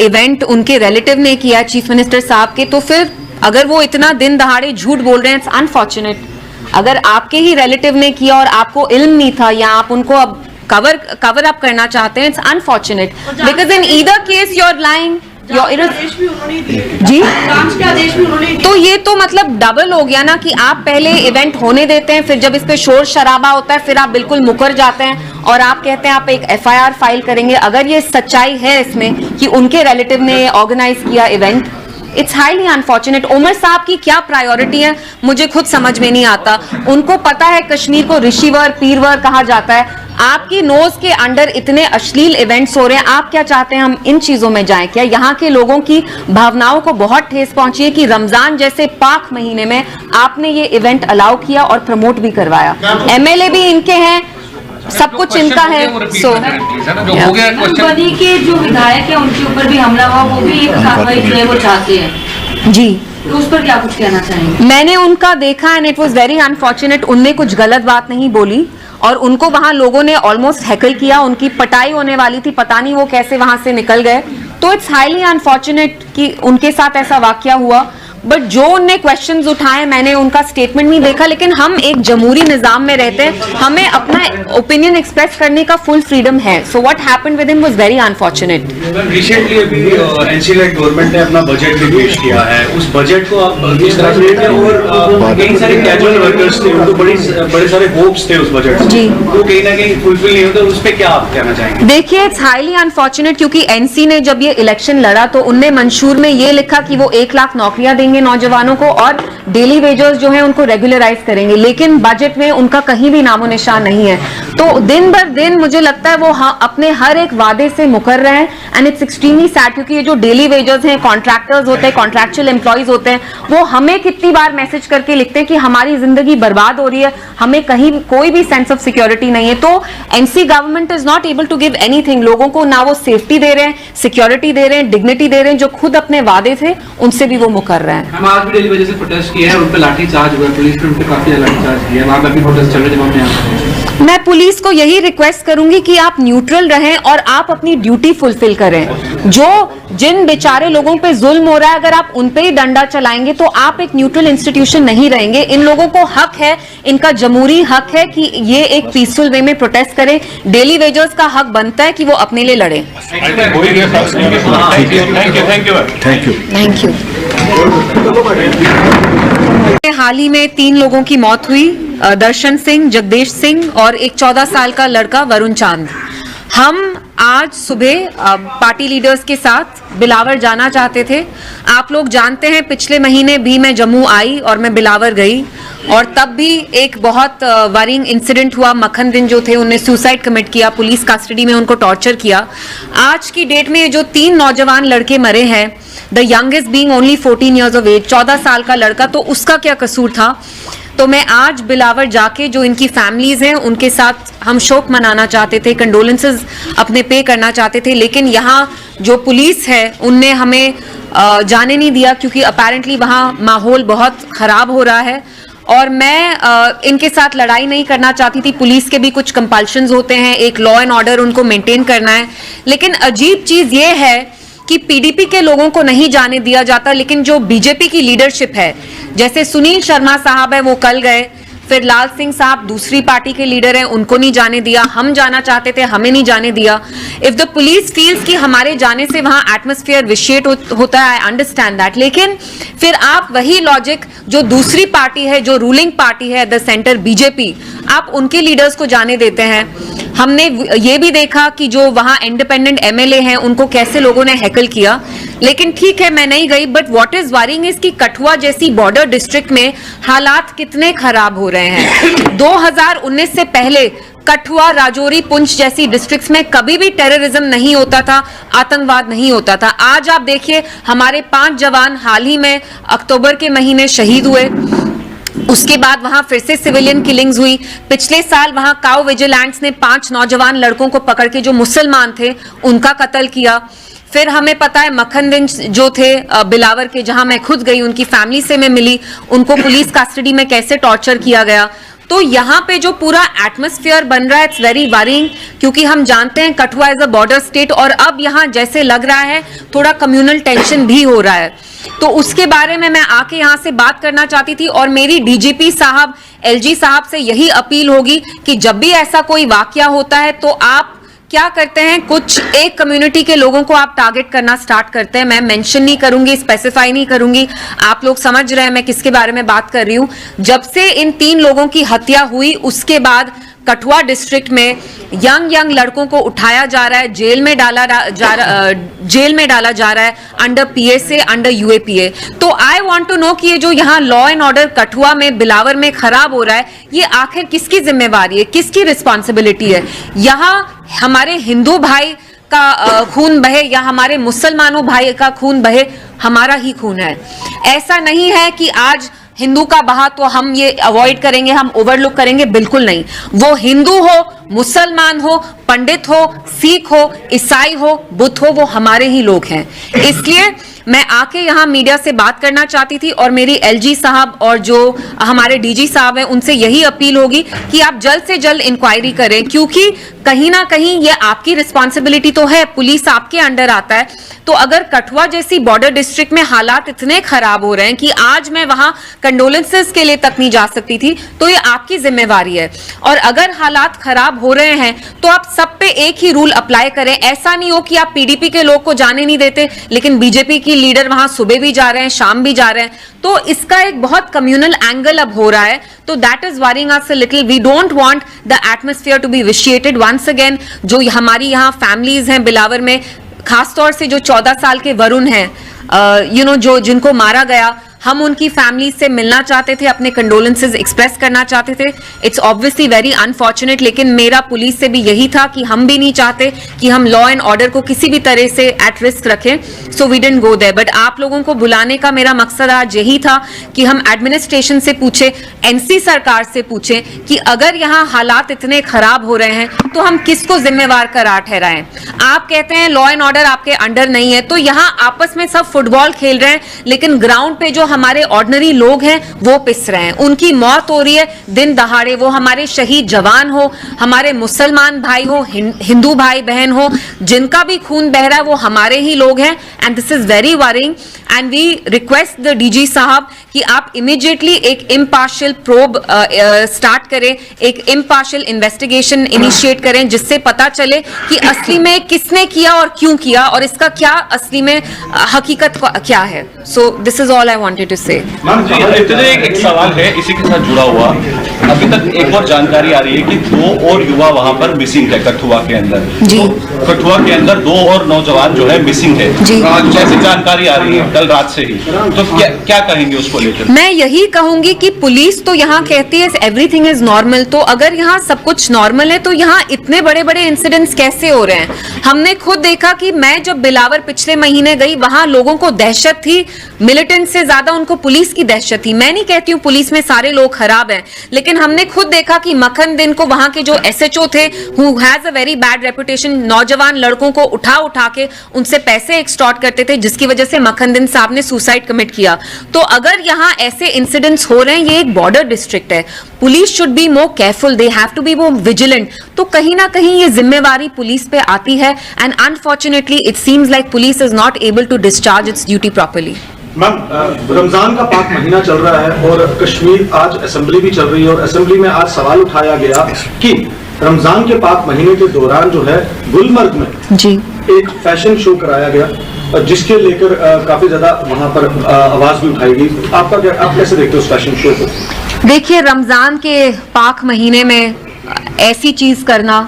इवेंट उनके रिलेटिव ने किया चीफ मिनिस्टर साहब के, तो फिर अगर वो इतना दिन दहाड़े झूठ बोल रहे हैं, इट्स अनफॉर्चुनेट। अगर आपके ही रिलेटिव ने किया और आपको इल्म नहीं था, या आप उनको अब कवर अप करना चाहते हैं, it's unfortunate, because in either case you are lying. आदेश भी उन्होंने दिए। जी, जांच के आदेश भी उन्होंने दिए। तो ये तो मतलब डबल हो गया ना, कि आप पहले इवेंट होने देते हैं, फिर जब इस पे शोर शराबा होता है फिर आप बिल्कुल मुकर जाते हैं और आप कहते हैं आप एक एफआईआर फाइल करेंगे। अगर ये सच्चाई है इसमें कि उनके रिलेटिव ने ऑर्गेनाइज किया event, it's highly unfortunate. Umar साहब की क्या प्रायोरिटी है मुझे खुद समझ में नहीं आता। उनको पता है कश्मीर को ऋषिवर पीरवर कहा जाता है, आपकी नोज के अंडर इतने अश्लील इवेंट्स हो रहे हैं, आप क्या चाहते हैं हम इन चीजों में जाएं? क्या यहाँ के लोगों की भावनाओं को बहुत ठेस पहुंची है कि रमजान जैसे पाक महीने में आपने ये इवेंट अलाउ किया और प्रमोट भी करवाया? एमएलए भी इनके हैं, सब कुछ इनका है। सो बनी के जो विधायक है उनके ऊपर भी हमला हुआ, वो भी एक कार्रवाई जो है वो चाहते हैं जी, तो उस पर क्या कुछ कहना चाहेंगे? मैंने उनका देखा and it was very unfortunate. उनने कुछ गलत बात नहीं बोली और उनको वहां लोगों ने ऑलमोस्ट हैकल किया, उनकी पटाई होने वाली थी, पता नहीं वो कैसे वहां से निकल गए। तो इट्स हाईली अनफॉर्चुनेट कि उनके साथ ऐसा वाकया हुआ, बट जो उनने क्वेश्चंस उठाए मैंने उनका स्टेटमेंट नहीं देखा। लेकिन हम एक जमहूरी निजाम में रहते हैं, हमें अपना ओपिनियन एक्सप्रेस करने का फुल फ्रीडम है। So what happened with him was very unfortunate. Recently अभी एनसी-लेड गवर्नमेंट ने अपना बजट भी पेश किया है, उस बजट को आप किस तरह से देखते हैं? और कई सारे कैजुअल वर्कर्स थे, उनको बड़े सारे होप्स थे उस बजट से, वो कहीं ना कहीं फुलफिल नहीं होते, उस पर क्या आप कहना चाहेंगे? देखिए, इट्स हाईली अनफॉर्चुनेट क्योंकि एनसी ने जब ये इलेक्शन लड़ा तो उनने मंशूर में ये लिखा कि वो 1 लाख नौकरियां देंगे देंगे नौजवानों को और डेली वेजर्स जो है उनको रेगुलराइज करेंगे, लेकिन बजट में उनका कहीं भी नामो निशान नहीं है। तो दिन भर दिन मुझे लगता है वो अपने हर एक वादे से मुकर रहे हैं एंड इट्स एक्सट्रीमली सैड, क्योंकि ये जो डेली वेजर्स हैं, कॉन्ट्रैक्टर्स होते हैं, कॉन्ट्रैक्चुअल एम्प्लॉयज होते हैं, वो हमें कितनी बार मैसेज करके लिखते हैं कि हमारी जिंदगी बर्बाद हो रही है, हमें कहीं कोई भी सेंस ऑफ सिक्योरिटी नहीं है। तो NC government is not able to give anything. लोगों को ना वो सेफ्टी दे रहे हैं, सिक्योरिटी दे रहे हैं, डिग्निटी दे रहे हैं, जो खुद अपने वादे थे उनसे भी वो मुकर रहे हैं। हम आज भी डेली वजह से प्रोटेस्ट किए हैं, उन पे लाठी चार्ज हुआ, पुलिस ने उन पे काफी लाठी चार्ज किया है, वहां पे भी प्रोटेस्ट चल रहे हैं जब हम यहाँ। मैं पुलिस को यही रिक्वेस्ट करूंगी कि आप न्यूट्रल रहें और आप अपनी ड्यूटी फुलफिल करें। जो जिन बेचारे लोगों पे जुल्म हो रहा है, अगर आप उन पे ही डंडा चलाएंगे तो आप एक न्यूट्रल इंस्टीट्यूशन नहीं रहेंगे। इन लोगों को हक है, इनका जमहूरी हक है कि ये एक पीसफुल वे में प्रोटेस्ट करें। डेली वेजर्स का हक बनता है कि वो अपने लिए लड़े। Thank you. हाल ही में 3 लोगों की मौत हुई, दर्शन सिंह, जगदेश सिंह और एक 14 साल का लड़का वरुण चांद। हम आज सुबह पार्टी लीडर्स के साथ बिलावर जाना चाहते थे। आप लोग जानते हैं पिछले महीने भी मैं जम्मू आई और मैं बिलावर गई और तब भी एक बहुत वरिंग इंसिडेंट हुआ। मक्खन दिन जो थे उन्हें सुसाइड कमिट किया, पुलिस कस्टडी में उनको टॉर्चर किया। आज की डेट में जो 3 नौजवान लड़के मरे हैं, the youngest being only 14 years of age, 14 साल का लड़का, तो उसका क्या कसूर था। तो मैं आज बिलावर जाके जो इनकी फैमिलीज हैं उनके साथ हम शोक मनाना चाहते थे, कंडोलेंसेस अपने पे करना चाहते थे, लेकिन यहाँ जो पुलिस है उनने हमें जाने नहीं दिया क्योंकि अपेरेंटली वहाँ माहौल बहुत खराब हो रहा है और मैं इनके साथ लड़ाई नहीं करना चाहती थी। पुलिस के भी कुछ कंपल्शंस होते हैं, एक लॉ एंड ऑर्डर उनको मेंटेन करना है, लेकिन अजीब चीज ये है कि पीडीपी के लोगों को नहीं जाने दिया जाता, लेकिन जो बीजेपी की लीडरशिप है, जैसे सुनील शर्मा साहब है वो कल गए, फिर लाल सिंह साहब दूसरी पार्टी के लीडर हैं, उनको नहीं जाने दिया। हम जाना चाहते थे, हमें नहीं जाने दिया। इफ द पुलिस फील्स कि हमारे जाने से वहां एटमॉस्फेयर विशेट होता है, आई अंडरस्टैंड दैट, लेकिन फिर आप वही लॉजिक जो दूसरी पार्टी है, जो रूलिंग पार्टी है द सेंटर बीजेपी, आप उनके लीडर्स को जाने देते हैं। हमने ये भी देखा कि जो वहां इंडिपेंडेंट एमएलए हैं उनको कैसे लोगों ने हैकल किया, लेकिन ठीक है मैं नहीं गई। But what is worrying is कि कठुआ जैसी बॉर्डर डिस्ट्रिक्ट में हालात कितने खराब हो रहे हैं। 2019 से पहले कठुआ, राजौरी, पुंछ जैसी डिस्ट्रिक्ट्स में कभी भी टेररिज्म नहीं होता था, आतंकवाद नहीं होता था। आज आप देखिए हमारे 5 जवान हाल ही में अक्टूबर के महीने शहीद हुए, उसके बाद वहां फिर से सिविलियन किलिंग्स हुई। पिछले साल वहां काउ विजिलेंट्स ने 5 नौजवान लड़कों को पकड़ के जो मुसलमान थे उनका कत्ल किया। फिर हमें पता है मक्खन दिन जो थे बिलावर के, जहां मैं खुद गई, उनकी फैमिली से मैं मिली, उनको पुलिस कस्टडी में कैसे टॉर्चर किया गया। तो यहाँ पे जो पूरा एटमॉस्फेयर बन रहा है इट्स वेरी वरिंग, क्योंकि हम जानते हैं Kathua is a border state और अब यहाँ जैसे लग रहा है थोड़ा कम्युनल टेंशन भी हो रहा है। तो उसके बारे में मैं आके यहाँ से बात करना चाहती थी और मेरी डीजीपी साहब, एलजी साहब से यही अपील होगी कि जब भी ऐसा कोई वाकया होता है तो आप क्या करते हैं, कुछ एक कम्युनिटी के लोगों को आप टारगेट करना स्टार्ट करते हैं। मैं मेंशन नहीं करूंगी, स्पेसिफाई नहीं करूंगी, आप लोग समझ रहे हैं मैं किसके बारे में बात कर रही हूं। जब से इन 3 लोगों की हत्या हुई उसके बाद कठुआ डिस्ट्रिक्ट में यंग लड़कों को उठाया जा रहा है, जेल में डाला जा रहा है अंडर पीएसए, अंडर यूएपीए। तो आई वांट टू नो कि ये जो यहाँ लॉ एंड ऑर्डर कठुआ में, बिलावर में खराब हो रहा है, ये आखिर किसकी जिम्मेवारी है, किसकी रिस्पॉन्सिबिलिटी है। यहाँ हमारे हिंदू भाई का खून बहे या हमारे मुसलमानों भाई का खून बहे, हमारा ही खून है। ऐसा नहीं है कि आज हिंदू का बहा तो हम ये अवॉइड करेंगे, हम ओवरलुक करेंगे, बिल्कुल नहीं। वो हिंदू हो, मुसलमान हो, पंडित हो, सिख हो, ईसाई हो, बुद्ध हो, वो हमारे ही लोग हैं। इसलिए मैं आके यहाँ मीडिया से बात करना चाहती थी और मेरी एलजी साहब और जो हमारे डीजी साहब हैं उनसे यही अपील होगी कि आप जल्द से जल्द इंक्वायरी करें, क्योंकि कहीं ना कहीं ये आपकी रिस्पॉन्सिबिलिटी तो है, पुलिस आपके अंडर आता है। तो अगर कठुआ जैसी बॉर्डर डिस्ट्रिक्ट में हालात इतने खराब हो रहे हैं कि आज मैं वहां कंडोलेंसेस के लिए तक नहीं जा सकती थी, तो ये आपकी जिम्मेवारी है। और अगर हालात खराब हो रहे हैं तो आप सब पे एक ही रूल अप्लाई करें। ऐसा नहीं हो कि आप पीडीपी के लोग को जाने नहीं देते लेकिन बीजेपी की लीडर वहां सुबह भी जा रहे हैं, शाम भी जा रहे हैं। तो इसका एक बहुत कम्युनल एंगल अब हो रहा है, तो that is worrying us a little. We don't want the atmosphere to be vitiated once again. जो हमारी यहाँ फैमिलीज हैं बिलावर में, खासतौर से जो 14 साल के वरुण हैं, जो जिनको मारा गया, हम उनकी फैमिली से मिलना चाहते थे, अपने कंडोलेंसेज एक्सप्रेस करना चाहते थे। इट्स ऑब्वियसली वेरी अनफॉर्चुनेट, लेकिन मेरा पुलिस से भी यही था कि हम भी नहीं चाहते कि हम लॉ एंड ऑर्डर को किसी भी तरह से एट रिस्क रखें, so we didn't go there. But आप लोगों को बुलाने का मेरा मकसद आज यही था कि हम एडमिनिस्ट्रेशन से पूछे, एनसी सरकार से पूछे कि अगर यहाँ हालात इतने खराब हो रहे हैं तो हम किसको जिम्मेवार करार ठहराएं। आप कहते हैं लॉ एंड ऑर्डर आपके अंडर नहीं है, तो यहाँ आपस में सब फुटबॉल खेल रहे हैं, लेकिन ग्राउंड पे जो हमारे ऑर्डिनरी लोग हैं वो पिस रहे हैं, उनकी मौत हो रही है दिन दहाड़े। वो हमारे शहीद जवान हो, हमारे मुसलमान भाई हो, हिंदू भाई बहन हो, जिनका भी खून बह रहा है वो हमारे ही लोग हैं। And this is very worrying and we request the DG साहब कि आप इमीडिएटली एक इम्पार्शियल प्रोब स्टार्ट करें, एक इम्पार्शियल इन्वेस्टिगेशन इनिशिएट करें, जिससे पता चले कि असली में किसने किया और क्यों किया और इसका क्या असली में हकीकत क्या है। So this is all I wanted to say. इतने एक सवाल है इसी के साथ जुड़ा हुआ, अभी तक एक और जानकारी आ रही है कि 2 और युवा वहां पर मिसिंग है कठुआ के अंदर। जी। तो कठुआ के अंदर 2 और नौजवान जो है मिसिंग है, जैसी जानकारी आ रही है कल रात से ही, तो क्या कहेंगे उसको लेकर? मैं यही कहूंगी कि पुलिस तो यहाँ कहती है एवरीथिंग इज नॉर्मल, तो अगर यहाँ सब कुछ नॉर्मल है तो यहाँ इतने बड़े बड़े इंसिडेंट्स कैसे हो रहे हैं? हमने खुद देखा कि मैं जब बिलावर पिछले महीने गई, वहां लोगों को दहशत थी, मिलिटेंट से ज्यादा उनको पुलिस की दहशत थी। मैं नहीं कहती हूँ पुलिस में सारे लोग खराब हैं, लेकिन हमने खुद देखा कि मखन दिन को वहां के जो एसएचओ थे, who has a very bad reputation, नौजवान लड़कों को उठा के उनसे पैसे एक्सटॉर्ट करते थे, जिसकी वजह से मखन दिन साहब ने सुसाइड कमिट किया। तो अगर यहाँ ऐसे इंसिडेंट्स हो रहे हैं, ये एक बॉर्डर डिस्ट्रिक्ट है, police should be more careful, they have to be more vigilant. तो कहीं ना कहीं ये जिम्मेवारी पुलिस पे आती है and unfortunately it seems like police is not able to discharge its duty properly. Ma'am, Ramzan का पाक महीना चल रहा है और कश्मीर आज असेंबली भी चल रही है और असेंबली में आज सवाल उठाया गया कि रमजान के पाक महीने के दौरान जो है गुलमर्ग में जी एक फैशन शो कराया गया, जिसके लेकर काफी ज्यादा वहां पर आवाज भी उठाई गई। आप कैसे देखते हो उस फैशन शो को? देखिए, रमजान के पाक महीने में ऐसी चीज करना,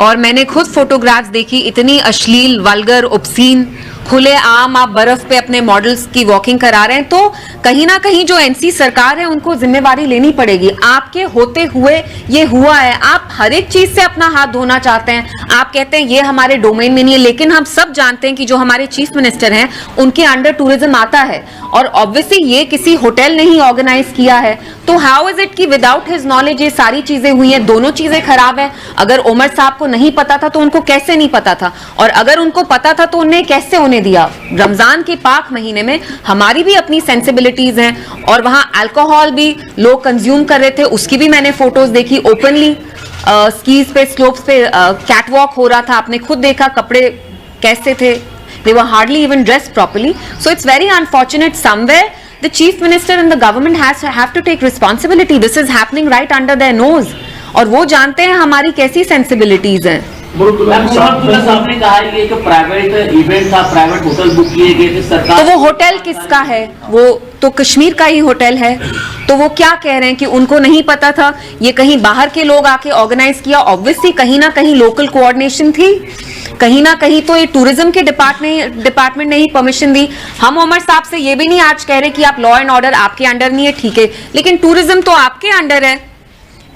और मैंने खुद फोटोग्राफ्स देखी, इतनी अश्लील, वल्गर, ऑब्सीन, खुले आम आप बर्फ पे अपने मॉडल्स की वॉकिंग करा रहे हैं, तो कहीं ना कहीं जो एनसी सरकार है उनको जिम्मेवारी लेनी पड़ेगी। आपके होते हुए ये हुआ है, आप हर एक चीज से अपना हाथ धोना चाहते हैं, आप कहते हैं ये हमारे डोमेन में नहीं है, लेकिन हम सब जानते हैं कि जो हमारे चीफ मिनिस्टर हैं उनके अंडर टूरिज्म आता है और ऑब्वियसली ये किसी होटल ने ही ऑर्गेनाइज किया है। तो हाउ इज इट कि विदाउट हिज नॉलेज ये सारी चीजें हुई हैं? दोनों चीजें खराब है। अगर उमर साहब को नहीं पता था तो उनको कैसे नहीं पता था, और अगर उनको पता था तो उन्हें कैसे होने दिया? रमजान के पाक महीने में हमारी भी अपनी सेंसिबिलिटीज हैं और वहां अल्कोहल भी लोग कंज्यूम कर रहे थे, उसकी भी मैंने फोटोज देखी ओपनली। स्कीज पे, स्लोप्स पे कैटवॉक हो रहा था, आपने खुद देखा कपड़े कैसे थे, they were hardly even dressed properly. So it's very unfortunate. Somewhere the chief minister and the government have to take responsibility. This is happening right under their nose. और वो जानते हैं हमारी कैसी सेंसिबिलिटीज हैं। साहब ने कहा है कि प्राइवेट इवेंट था, प्राइवेट होटल बुक किए गए थे सरकार। तो वो होटल किसका है? वो तो कश्मीर का ही होटल है। तो वो क्या कह रहे हैं कि उनको नहीं पता था, ये कहीं बाहर के लोग आके ऑर्गेनाइज किया? ऑब्वियसली कहीं ना कहीं लोकल कोऑर्डिनेशन थी, कहीं ना कहीं तो ये टूरिज्म के डिपार्टमेंट ने ही परमिशन दी। हम उमर साहब से ये भी नहीं आज कह रहे कि आप लॉ एंड ऑर्डर आपके अंडर नहीं है, ठीक है, लेकिन टूरिज्म तो आपके अंडर है।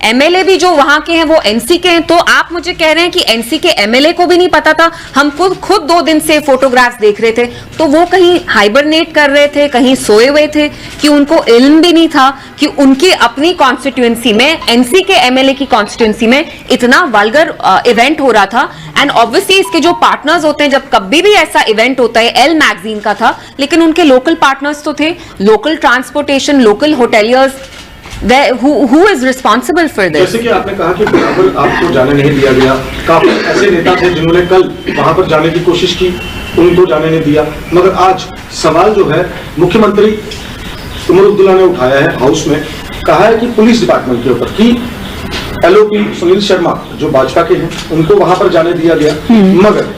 एमएलए भी जो वहां के हैं वो एनसी के हैं, तो आप मुझे कह रहे हैं कि एनसी के एमएलए को भी नहीं पता था? हम खुद 2 दिन से फोटोग्राफ्स देख रहे थे, तो वो कहीं हाइबरनेट कर रहे थे, कहीं सोए हुए थे, कि उनको इल्म भी नहीं था कि उनकी अपनी कॉन्स्टिट्यूएंसी में, एनसी के एमएलए की कॉन्स्टिट्यूएंसी में इतना वल्गर इवेंट हो रहा था। एंड ऑब्वियसली इसके जो पार्टनर्स होते हैं, जब कभी भी ऐसा इवेंट होता है, एल मैगजीन का था, लेकिन उनके लोकल पार्टनर्स तो थे, local transportation, local hoteliers, who is responsible for this? जैसे कि आपने कहा कि बिलावर आपको जाने नहीं दिया गया, काफी ऐसे नेता थे जिन्होंने कल वहां पर जाने की कोशिश की, उनको जाने नहीं दिया, मगर आज सवाल जो है मुख्यमंत्री उमर अब्दुल्ला ने उठाया है हाउस में, कहा है कि पुलिस डिपार्टमेंट के ऊपर कि एलओपी सुनील शर्मा जो भाजपा के हैं उनको वहां पर जाने दिया गया, मगर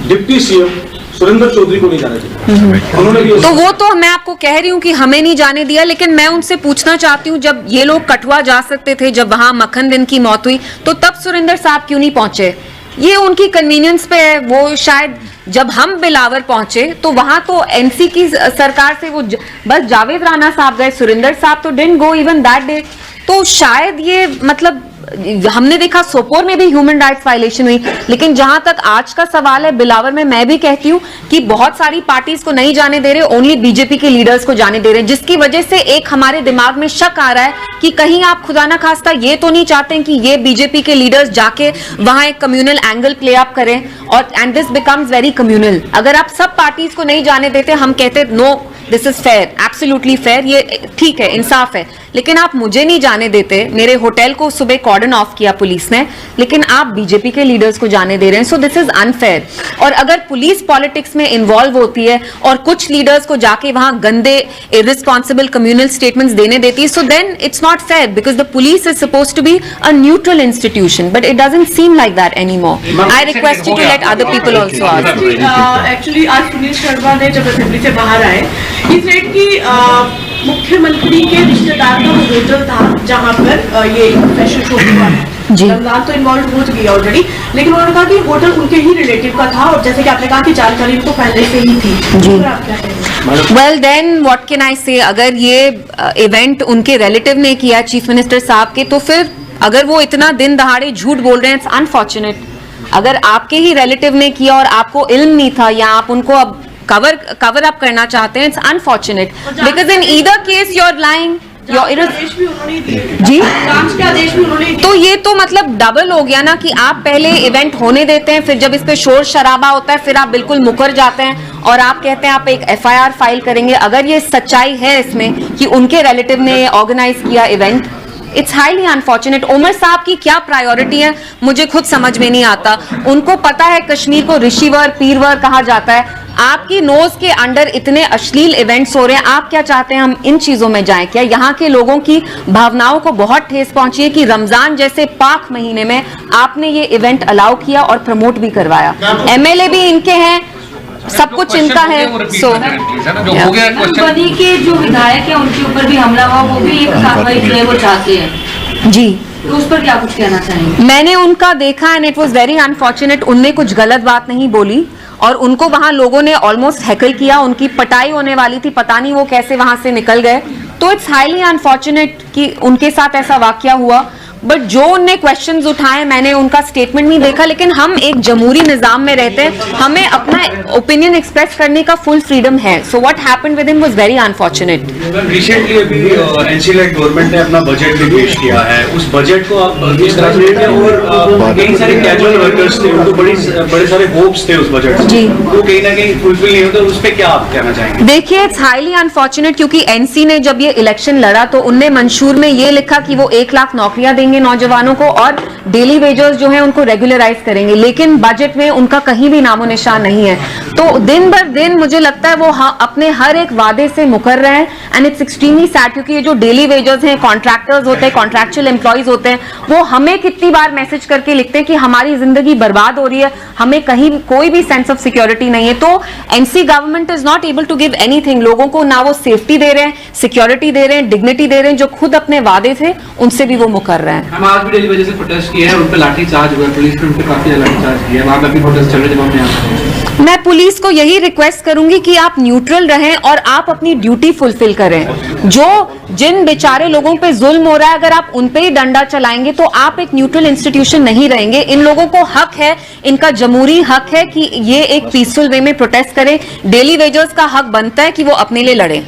डिप्टी सीएम सुरेंद्र चौधरी को नहीं जाने दिया। उन्होंने भी तो वो तो मैं आपको कह रही हूँ कि हमें नहीं जाने दिया, लेकिन मैं उनसे पूछना चाहती हूँ, जब ये लोग कठुआ जा सकते थे, जब वहां मखन दिन की मौत हुई, तो तब सुरेंद्र साहब क्यों नहीं पहुंचे? ये उनकी कन्वीनियंस पे है, वो शायद जब हम बिलावर पहुंचे तो वहां तो एनसी की सरकार से वो बस जावेद राणा साहब गए, सुरेंद्र साहब तो didn't go even that day. तो शायद ये मतलब हमने देखा सोपोर में भी ह्यूमन राइट्स वायलेशन हुई, लेकिन जहां तक आज का सवाल है बिलावर में, मैं भी कहती हूं कि बहुत सारी पार्टीज को नहीं जाने दे रहे, ओनली बीजेपी के लीडर्स को जाने दे रहे हैं, जिसकी वजह से एक हमारे दिमाग में शक आ रहा है कि कहीं आप खुदा ना खास्ता ये तो नहीं चाहते हैं कि ये बीजेपी के लीडर्स जाके वहां एक कम्युनल एंगल प्ले अप करें और and this becomes very communal. अगर आप सब पार्टीज को नहीं जाने देते, हम कहते no this is fair, absolutely fair, ये ठीक है, इंसाफ है, लेकिन आप मुझे नहीं जाने देते। मेरे होटल को सुबह कॉर्डन ऑफ किया पुलिस ने, लेकिन आप बीजेपी के लीडर्स को जाने दे रहे हैं, सो दिस इज अनफेयर। और अगर पुलिस पॉलिटिक्स में इन्वॉल्व होती है और कुछ लीडर्स को जाके वहां गंदे इररिस्पॉन्सिबल कम्युनल स्टेटमेंट्स देने देती है, so then it's not fair because the police is supposed to be a neutral institution, but it doesn't seem like that anymore. I request you to let other people also ask. Actually आज सुनील शर्मा ने जब assembly से बाहर आए, इस rate की मुख्यमंत्री के रिश्तेदार का वो होटल था जहां पर ये फैशन शो हुआ है। रमजान तो इन्वॉल्व हो चुकी है ऑलरेडी, लेकिन उन्होंने कहा कि होटल उनके ही रिलेटिव का था और जैसे कि आपने कहा कि जानकारी तो पहले से ही थी। जी well then what can I say, अगर ये इवेंट उनके रिलेटिव ने किया चीफ मिनिस्टर साहब के, तो फिर अगर वो इतना दिन दहाड़े झूठ बोल रहे हैं, इट्स अनफॉर्चुनेट। अगर आपके ही रिलेटिव ने किया और आपको इल्म नहीं था या आप उनको अब कवर अप करना चाहते हैं, it's unfortunate because in either case you are lying. जी जांच के आदेश भी उन्होंने तो ये तो मतलब डबल हो गया ना कि आप पहले इवेंट होने देते हैं, फिर जब इस पे शोर शराबा होता है फिर आप बिल्कुल मुकर जाते हैं और आप कहते हैं आप एक एफआईआर फाइल करेंगे। अगर ये सच्चाई है इसमें कि उनके रिलेटिव ने ऑर्गेनाइज किया event, it's highly unfortunate. Umar साहब की क्या प्रायोरिटी है मुझे खुद समझ में नहीं आता। उनको पता है कश्मीर को ऋषिवर पीरवर कहा जाता है, आपकी नोज के अंडर इतने अश्लील इवेंट्स हो रहे हैं, आप क्या चाहते हैं हम इन चीजों में जाएं? क्या यहाँ के लोगों की भावनाओं को बहुत ठेस पहुंची है कि रमजान जैसे पाक महीने में आपने ये इवेंट अलाउ किया और प्रमोट भी करवाया? एमएलए भी इनके हैं, सब कुछ इनका है। सो बनी के जो विधायक है उनके ऊपर भी हमला हुआ, वो भी एक कार्रवाई जो है वो चाहते हैं जी, तो उस पर क्या कुछ कहना चाहेंगे? मैंने उनका देखा and it was very unfortunate. उनने कुछ गलत बात नहीं बोली और उनको वहां लोगों ने ऑलमोस्ट हैकल किया, उनकी पटाई होने वाली थी, पता नहीं वो कैसे वहां से निकल गए। तो इट्स हाईली अनफॉर्चुनेट कि उनके साथ ऐसा वाकया हुआ, बट जो उनने क्वेश्चंस उठाए मैंने उनका स्टेटमेंट नहीं देखा, लेकिन हम एक जमहूरी निजाम में रहते हैं, हमें अपना ओपिनियन एक्सप्रेस करने का फुल फ्रीडम है। So what happened with him was very unfortunate. Recently अभी एनसी-लेड गवर्नमेंट ने अपना बजट भी पेश किया है, उस बजट को आप किस तरह से लेते हैं? और कई सारे कैजुअल वर्कर्स थे, उनको बड़े सारे होप्स थे उस बजट से, वो कहीं ना कहीं फुलफिल नहीं होते, उस पर क्या आप कहना चाहेंगे? देखिए इट्स हाईली अनफॉर्चुनेट क्योंकि एनसी ने जब ये इलेक्शन लड़ा तो उनने मंशूर में ये लिखा कि वो 1 लाख नौकरियां देंगे नौजवानों को और डेली वेजर्स जो है उनको रेगुलराइज करेंगे, लेकिन बजट में उनका कहीं भी नामो निशान नहीं है। तो दिन भर दिन मुझे लगता है वो अपने हर एक वादे से मुकर रहे हैं एंड इट्स एक्सट्रीमली सैड क्योंकि ये जो डेली वेजर्स हैं, कॉन्ट्रैक्टर्स होते हैं, कॉन्ट्रैक्चुअल एम्प्लॉइज होते हैं, वो हमें कितनी बार मैसेज करके लिखते हैं कि हमारी जिंदगी बर्बाद हो रही है, हमें कहीं कोई भी सेंस ऑफ सिक्योरिटी नहीं है। तो NC government is not able to give anything, लोगों को ना वो सेफ्टी दे रहे हैं, सिक्योरिटी दे रहे हैं, डिग्निटी दे रहे हैं, जो खुद अपने वादे थे उनसे भी वो मुकर रहे हैं। हम आज भी डेली वजह से प्रोटेस्ट किए हैं, उन पे लाठी चार्ज हुआ, पुलिस ने उन पे काफी लाठी चार्ज किया, वहां पे भी प्रोटेस्ट चल रहे जब हम यहाँ। मैं पुलिस को यही रिक्वेस्ट करूंगी कि आप न्यूट्रल रहें और आप अपनी ड्यूटी फुलफिल करें। जो जिन बेचारे लोगों पे जुल्म हो रहा है, अगर आप उन पे ही डंडा चलाएंगे तो आप एक न्यूट्रल इंस्टीट्यूशन नहीं रहेंगे। इन लोगों को हक है, इनका जमहूरी हक है कि ये एक पीसफुल वे में प्रोटेस्ट करें। डेली वेजर्स का हक बनता है कि वो अपने लिए लड़े।